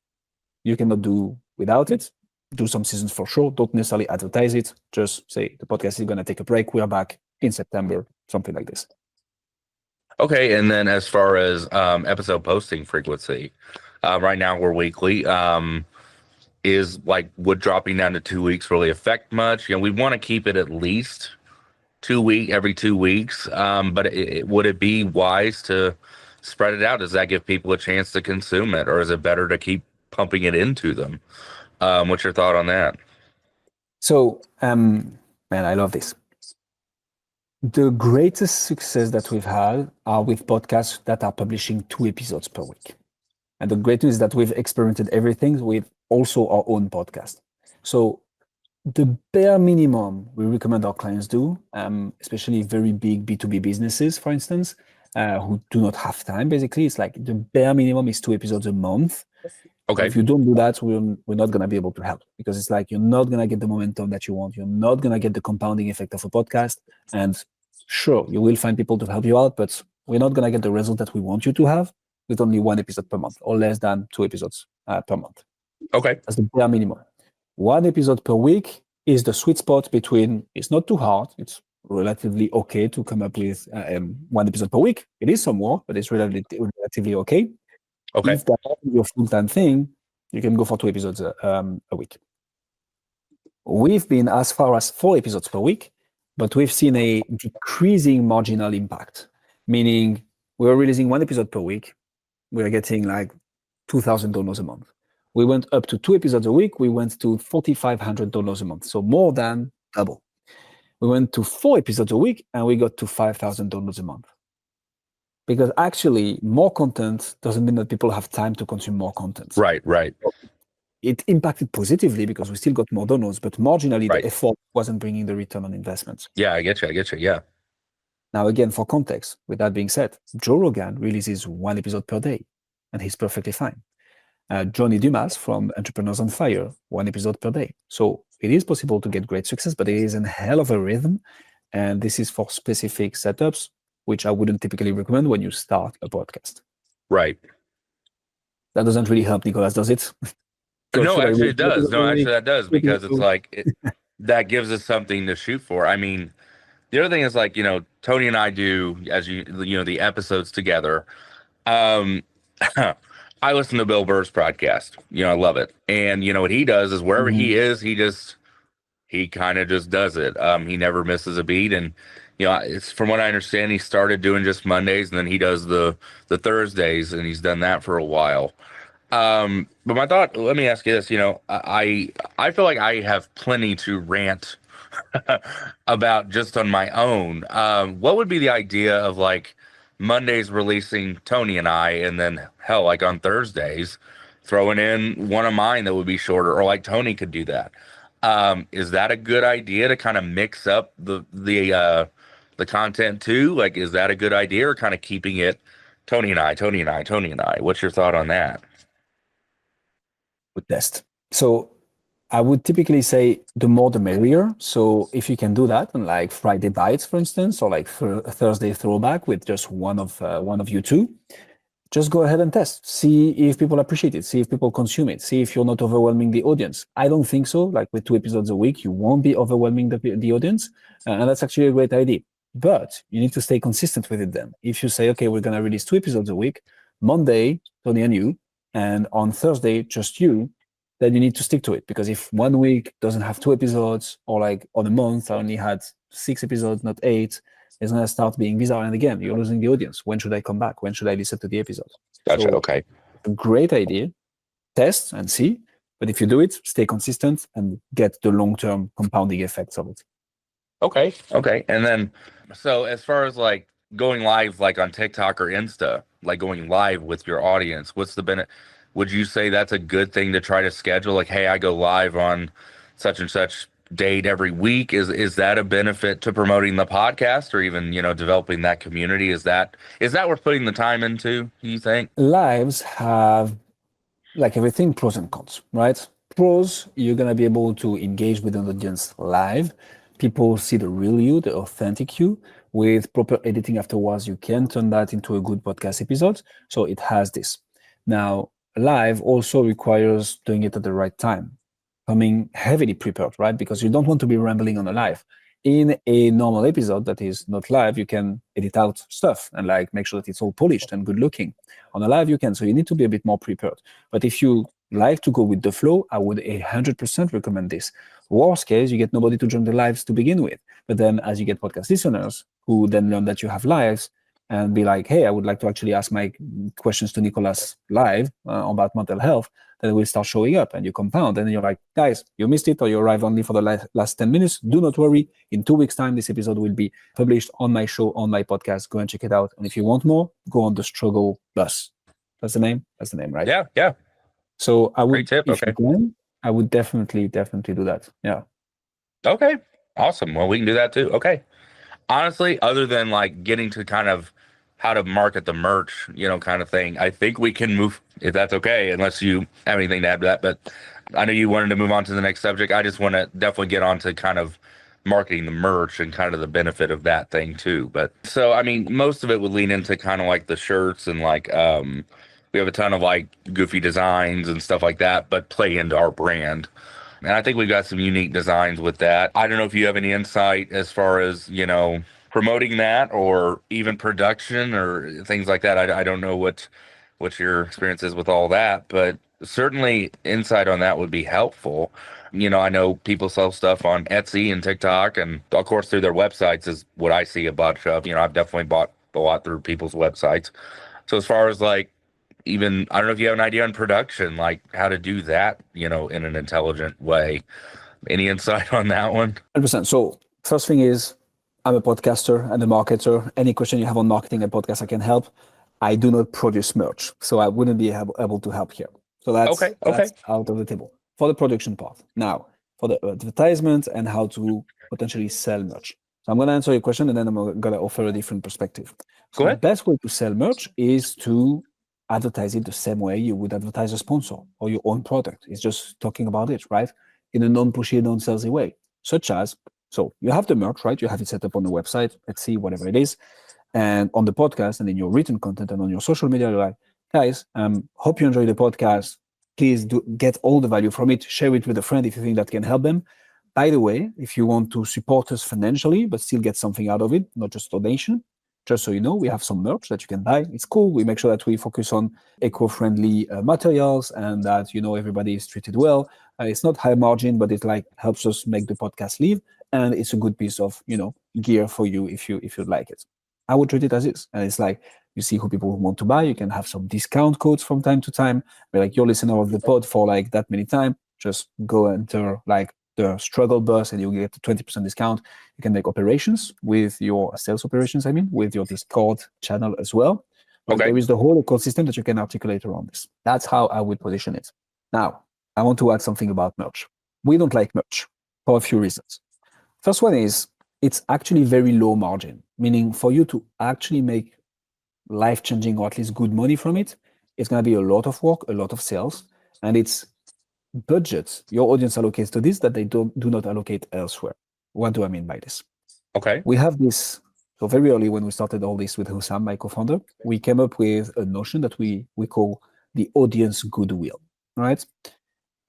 A: you cannot do without it, do some seasons for sure. Don't necessarily advertise it. Just say the podcast is going to take a break. We're back in September, something like this.
B: Okay, and then as far as episode posting frequency, right now we're weekly. Would dropping down to 2 weeks really affect much? We want to keep it at least every 2 weeks. But would it be wise to spread it out? Does that give people a chance to consume it, or is it better to keep pumping it into them? What's your thought on that?
A: So, man, I love this. The greatest success that we've had are with podcasts that are publishing 2 episodes per week. And the great news is that we've experimented everything with also our own podcast. So the bare minimum we recommend our clients do, especially very big B2B businesses, for instance, who do not have time, basically, it's like the bare minimum is 2 episodes a month.
B: Okay.
A: If you don't do that, we're not going to be able to help, because it's like you're not going to get the momentum that you want. You're not going to get the compounding effect of a podcast. And sure, you will find people to help you out, but we're not going to get the result that we want you to have with only 1 episode per month or less than 2 episodes per month.
B: Okay.
A: That's the bare minimum. 1 episode per week is the sweet spot between, it's not too hard. It's relatively okay to come up with 1 episode per week. It is some work, but it's relatively okay.
B: Okay.
A: If that's your full-time thing, you can go for 2 episodes a week. We've been as far as 4 episodes per week, but we've seen a decreasing marginal impact, meaning we're releasing 1 episode per week. We're getting like $2,000 a month. We went up to 2 episodes a week. We went to $4,500 a month, so more than double. We went to 4 episodes a week, and we got to $5,000 a month. Because actually, more content doesn't mean that people have time to consume more content.
B: Right.
A: It impacted positively because we still got more downloads, but marginally the effort wasn't bringing the return on investment.
B: Yeah, I get you. Yeah.
A: Now, again, for context, with that being said, Joe Rogan releases 1 episode per day, and he's perfectly fine. Johnny Dumas from Entrepreneurs on Fire, 1 episode per day. So it is possible to get great success, but it is a hell of a rhythm. And this is for specific setups, which I wouldn't typically recommend when you start a podcast.
B: Right.
A: That doesn't really help, Nicolas, does it? So
B: No,
A: should I
B: actually
A: wait
B: it does. No, actually that does, because it's
A: episode?
B: like that gives us something to shoot for. I mean, the other thing is like, Tony and I do, as the episodes together. Um, I listen to Bill Burr's podcast. I love it. And what he does is wherever he is, he kind of just does it. He never misses a beat. And, it's from what I understand, he started doing just Mondays, and then he does the Thursdays, and he's done that for a while. But my thought, let me ask you this, I feel like I have plenty to rant about just on my own. What would be the idea of like Mondays releasing Tony and I, and then hell, like on Thursdays, throwing in one of mine that would be shorter, or like Tony could do that. Is that a good idea to kind of mix up the content too? Like, is that a good idea, or kind of keeping it Tony and I, Tony and I, Tony and I? What's your thought on that?
A: Good test. So I would typically say the more the merrier. So if you can do that on like Friday Bites, for instance, or like Thursday Throwback with just one of you two, just go ahead and test. See if people appreciate it. See if people consume it. See if you're not overwhelming the audience. I don't think so. Like with 2 episodes a week, you won't be overwhelming the audience. And that's actually a great idea. But you need to stay consistent with it then. If you say, okay, we're going to release 2 episodes a week, Monday, Tony and you, and on Thursday, just you, then you need to stick to it. Because if 1 week doesn't have 2 episodes, or like on a month, I only had 6 episodes, not 8, it's going to start being bizarre. And again, you're losing the audience. When should I come back? When should I listen to the episodes?
B: Gotcha.
A: So,
B: Okay.
A: a great idea. Test and see. But if you do it, stay consistent and get the long-term compounding effects of it.
B: Okay. Okay. And then, so as far as like going live, like on TikTok or Insta, like going live with your audience, what's the benefit? Would you say that's a good thing to try to schedule? Like, hey, I go live on such and such date every week. Is that a benefit to promoting the podcast, or even, developing that community? Is that worth putting the time into, do you think?
A: Lives have, like everything, pros and cons, right? Pros, you're going to be able to engage with an audience live. People see the real you, the authentic you. With proper editing afterwards, you can turn that into a good podcast episode. So it has this. Now, live also requires doing it at the right time, coming heavily prepared, right? Because you don't want to be rambling on a live. In a normal episode that is not live, you can edit out stuff and like make sure that it's all polished and good looking. On a live, you can. So you need to be a bit more prepared. But if you like to go with the flow, I would 100% recommend this. Worst case, you get nobody to join the lives to begin with. But then as you get podcast listeners who then learn that you have lives and be like, hey, I would like to actually ask my questions to Nicolas live about mental health, then will start showing up and you compound. And then you're like, guys, you missed it, or you arrive only for the last 10 minutes. Do not worry. In 2 weeks' time, this episode will be published on my show, on my podcast. Go and check it out. And if you want more, go on the Struggle Bus. That's the name? That's the name, right?
B: Yeah. Yeah.
A: So I would,
B: Great tip.
A: if
B: Okay.
A: you can, I would definitely do that. Yeah.
B: Okay. Awesome. Well, we can do that too. Okay. Honestly, other than like getting to kind of how to market the merch, kind of thing, I think we can move, if that's okay, unless you have anything to add to that. But I know you wanted to move on to the next subject. I just want to definitely get on to kind of marketing the merch and kind of the benefit of that thing too. But so, I mean, most of it would lean into kind of like the shirts and like, we have a ton of like goofy designs and stuff like that, but play into our brand. And I think we've got some unique designs with that. I don't know if you have any insight as far as, promoting that, or even production or things like that. I don't know what your experience is with all that, but certainly insight on that would be helpful. I know people sell stuff on Etsy and TikTok, and of course through their websites is what I see a bunch of. I've definitely bought a lot through people's websites. So as far as like, even, I don't know if you have an idea on production, like how to do that, in an intelligent way. Any insight on that one?
A: 100%. So first thing is, I'm a podcaster and a marketer. Any question you have on marketing and podcast, I can help. I do not produce merch, so I wouldn't be able to help here. So that's out of the table. For the production part. Now, for the advertisement and how to potentially sell merch. So I'm going to answer your question, and then I'm going to offer a different perspective. So the best way to sell merch is to advertise it the same way you would advertise a sponsor or your own product. It's just talking about it, right? In a non-pushy, non-salesy way, such as, so you have the merch, right? You have it set up on the website, let's see, whatever it is, and on the podcast and in your written content and on your social media, you're like, guys, hope you enjoy the podcast. Please do get all the value from it. Share it with a friend if you think that can help them. By the way, if you want to support us financially, but still get something out of it, not just donation, just so you know, we have some merch that you can buy. It's cool. We make sure that we focus on eco-friendly materials and that, everybody is treated well. It's not high margin, but it helps us make the podcast live. And it's a good piece of, gear for you if you'd like it. I would treat it as is. And it's you see who people want to buy. You can have some discount codes from time to time. You're listener of the pod for that many time. Just go enter the struggle bus and you get a 20% discount. You can make operations with your sales operations, with your Discord channel as well. But there is the whole ecosystem that you can articulate around this. That's how I would position it. Now, I want to add something about merch. We don't like merch for a few reasons. First one is it's actually very low margin, meaning for you to actually make life-changing or at least good money from it, it's going to be a lot of work, a lot of sales, and it's budgets your audience allocates to this that they do not allocate elsewhere. What do I mean by this?
B: Okay.
A: We have this. So very early when we started all this with Hussam, my co-founder, we came up with a notion that we call the audience goodwill, right?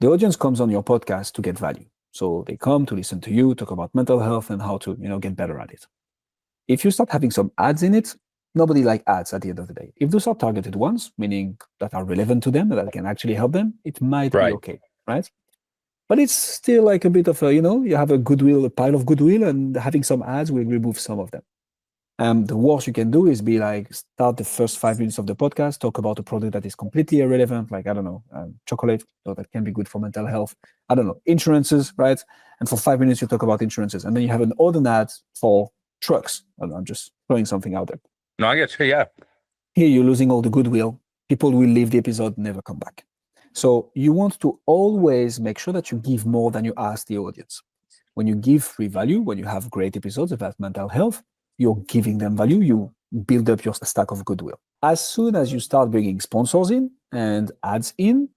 A: The audience comes on your podcast to get value. So they come to listen to you, talk about mental health and how to, get better at it. If you start having some ads in it, nobody likes ads at the end of the day. If those are targeted ones, meaning that are relevant to them, that can actually help them, it might be okay. Right? But it's still a bit of a, you have a pile of goodwill, and having some ads will remove some of them. The worst you can do is be start the first 5 minutes of the podcast, talk about a product that is completely irrelevant, I don't know, chocolate, so that can be good for mental health. I don't know, insurances, right? And for 5 minutes, you talk about insurances. And then you have an other ad for trucks. I'm just throwing something out there.
B: No, I get you, yeah.
A: Here, you're losing all the goodwill. People will leave the episode, never come back. So you want to always make sure that you give more than you ask the audience. When you give free value, when you have great episodes about mental health, you're giving them value. You build up your stack of goodwill. As soon as you start bringing sponsors in and ads in,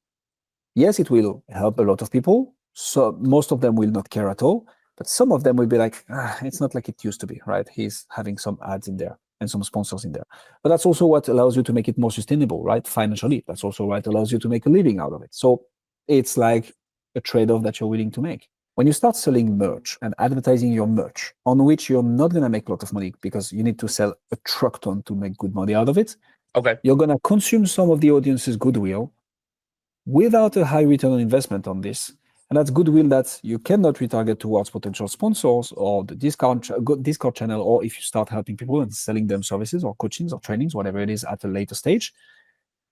A: yes, it will help a lot of people. So most of them will not care at all, but some of them will be it's not like it used to be, right? He's having some ads in there and some sponsors in there. But that's also what allows you to make it more sustainable, right? Financially, that's also what allows you to make a living out of it. So it's like a trade-off that you're willing to make. When you start selling merch and advertising your merch, on which you're not going to make a lot of money because you need to sell a truck ton to make good money out of it, you're going to consume some of the audience's goodwill without a high return on investment on this. And that's goodwill that you cannot retarget towards potential sponsors or the Discord channel, or if you start helping people and selling them services or coachings or trainings, whatever it is at a later stage,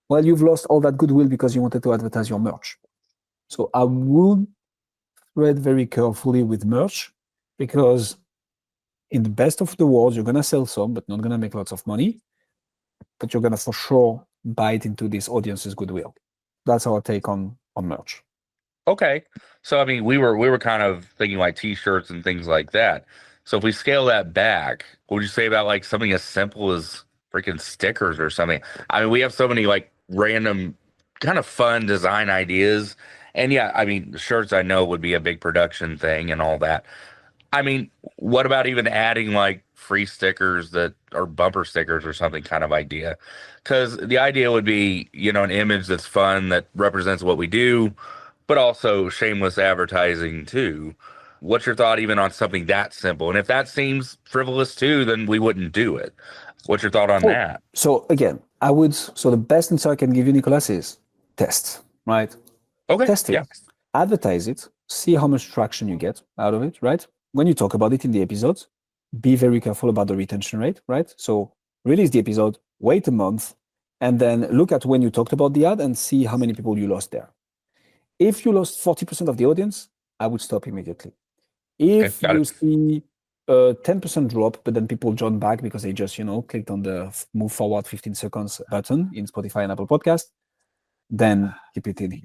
A: well, you've lost all that goodwill because you wanted to advertise your merch. So I would tread very carefully with merch, because in the best of the worlds, you're going to sell some, but not going to make lots of money. But you're going to for sure bite into this audience's goodwill. That's our take on merch.
B: Okay. So, I mean, we were kind of thinking T-shirts and things like that. So if we scale that back, what would you say about something as simple as freaking stickers or something? I mean, we have so many random kind of fun design ideas. And yeah, I mean, shirts I know would be a big production thing and all that. I mean, what about even adding free stickers that are bumper stickers or something kind of idea? Because the idea would be, an image that's fun, that represents what we do, but also shameless advertising too. What's your thought even on something that simple? And if that seems frivolous too, then we wouldn't do it. What's your thought on that?
A: So again, the best answer I can give you, Nicolas, is test, right?
B: Okay.
A: Test it,
B: yeah.
A: Advertise it, see how much traction you get out of it, right? When you talk about it in the episodes, be very careful about the retention rate, right? So release the episode, wait a month, and then look at when you talked about the ad and see how many people you lost there. If you lost 40% of the audience, I would stop immediately. If you see a 10% drop, but then people join back because they just, clicked on the move forward 15 seconds button in Spotify and Apple Podcast, then keep it in here.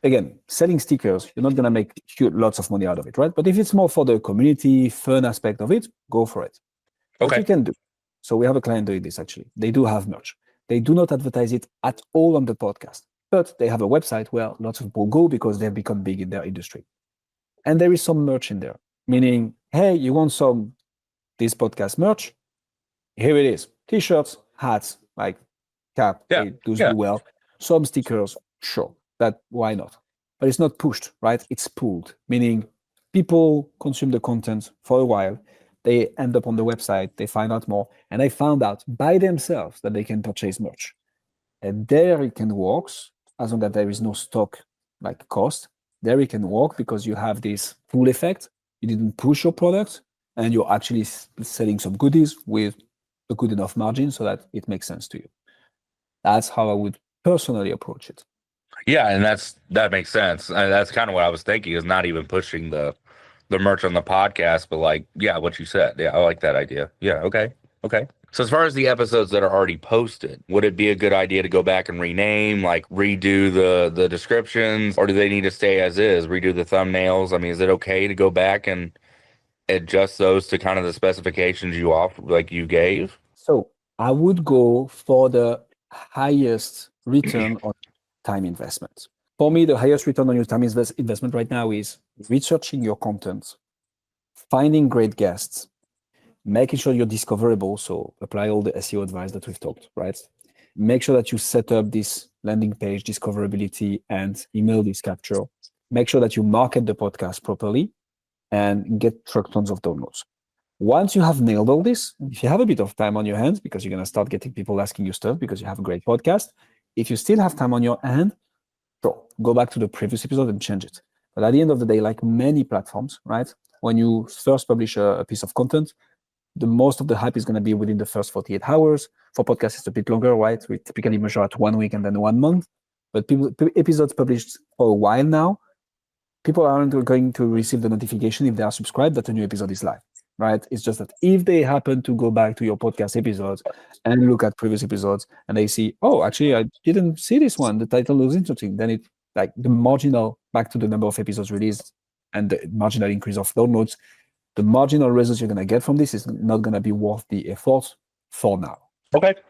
A: Again, selling stickers, you're not going to make lots of money out of it, right? But if it's more for the community, fun aspect of it, go for it. What you can do. So we have a client doing this, actually. They do have merch. They do not advertise it at all on the podcast, but they have a website where lots of people go because they've become big in their industry. And there is some merch in there, meaning, hey, you want some this podcast merch? Here it is. T-shirts, hats, like cap, they do really well. Some stickers, sure, that why not? But it's not pushed, right? It's pulled, meaning people consume the content for a while. They end up on the website, they find out more, and they found out by themselves that they can purchase merch. And there it can work, as long as there is no stock like cost. There it can work because you have this pull effect. You didn't push your product, and you're actually selling some goodies with a good enough margin so that it makes sense to you. That's how I would personally approach it.
B: Yeah, and that makes sense. That's kind of what I was thinking, is not even pushing the merch on the podcast, but like, yeah, what you said. Yeah, I like that idea. Yeah, okay. So as far as the episodes that are already posted, would it be a good idea to go back and rename, like redo the descriptions, or do they need to stay as is, redo the thumbnails? I mean, is it okay to go back and adjust those to kind of the specifications you gave?
A: So I would go for the highest return on time investment. For me, the highest return on your time investment right now is researching your content, finding great guests, making sure you're discoverable. So apply all the SEO advice that we've talked, right? Make sure that you set up this landing page discoverability and email list capture. Make sure that you market the podcast properly and get tons of downloads. Once you have nailed all this, if you have a bit of time on your hands, because you're going to start getting people asking you stuff because you have a great podcast, if you still have time on your hand, sure, go back to the previous episode and change it. But at the end of the day, like many platforms, right? When you first publish a piece of content, the most of the hype is going to be within the first 48 hours. For podcasts, it's a bit longer, right? We typically measure at 1 week and then 1 month. But episodes published for a while now, people aren't going to receive the notification if they are subscribed that a new episode is live, right? It's just that if they happen to go back to your podcast episodes and look at previous episodes and they see, oh, actually, I didn't see this one, the title looks interesting, then it like the marginal, back to the number of episodes released and the marginal increase of downloads, the marginal results you're going to get from this is not going to be worth the effort for now.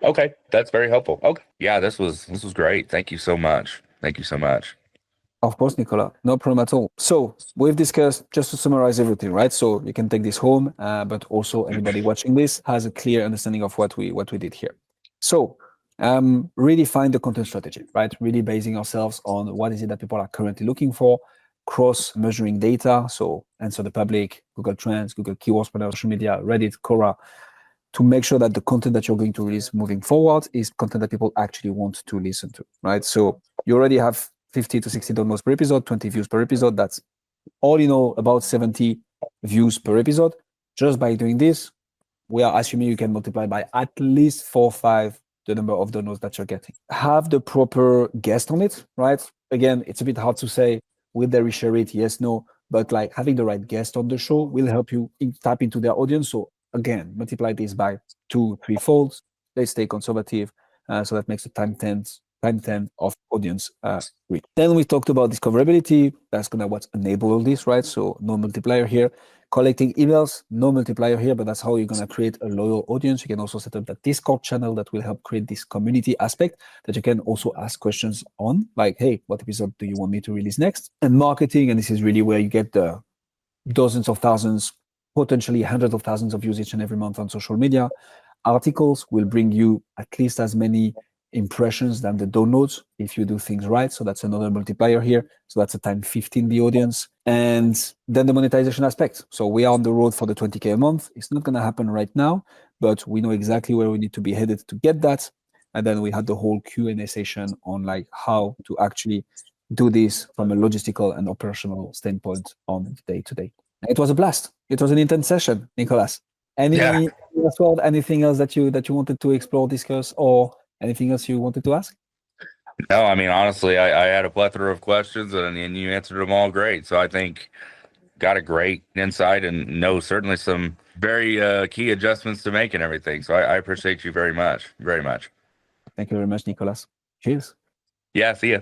B: Okay. That's very helpful. Okay. Yeah, this was great. Thank you so much.
A: Of course, Nicola, no problem at all. So we've discussed, just to summarize everything, right? So you can take this home, but also anybody watching this has a clear understanding of what we did here. So really find the content strategy, right? Really basing ourselves on what is it that people are currently looking for, cross-measuring data, so Answer the Public, Google Trends, Google Keywords, social media, Reddit, Quora, to make sure that the content that you're going to release moving forward is content that people actually want to listen to, right? So you already have 50 to 60 downloads per episode, 20 views per episode. That's all in all about 70 views per episode. Just by doing this, we are assuming you can multiply by at least 4 or 5 the number of downloads that you're getting. Have the proper guest on it, right? Again, it's a bit hard to say, will they reshare it? Yes, no. But like having the right guest on the show will help you tap into their audience. So again, multiply this by 2-3 folds. Let's stay conservative. So that makes the time 10 of audience reach. Then we talked about discoverability. That's gonna what enable all this, right? So no multiplier here. Collecting emails, no multiplier here, but that's how you're gonna create a loyal audience. You can also set up that Discord channel that will help create this community aspect that you can also ask questions on, like, hey, what episode do you want me to release next? And marketing, and this is really where you get the dozens of thousands, potentially hundreds of thousands of views each and every month on social media. Articles will bring you at least as many impressions than the downloads if you do things right. So that's another multiplier here. So that's a time 15 the audience. And then the monetization aspect. So we are on the road for the 20K a month. It's not going to happen right now, but we know exactly where we need to be headed to get that. And then we had the whole Q&A session on like how to actually do this from a logistical and operational standpoint on the day-to-day. It was a blast. It was an intense session, Nicolas. Anything else that you wanted to explore, discuss, or anything else you wanted to ask?
B: No, I mean, honestly, I had a plethora of questions and you answered them all great. So I think got a great insight and know certainly some very key adjustments to make and everything. So I appreciate you very much.
A: Thank you very much, Nicolas. Cheers.
B: Yeah, see ya.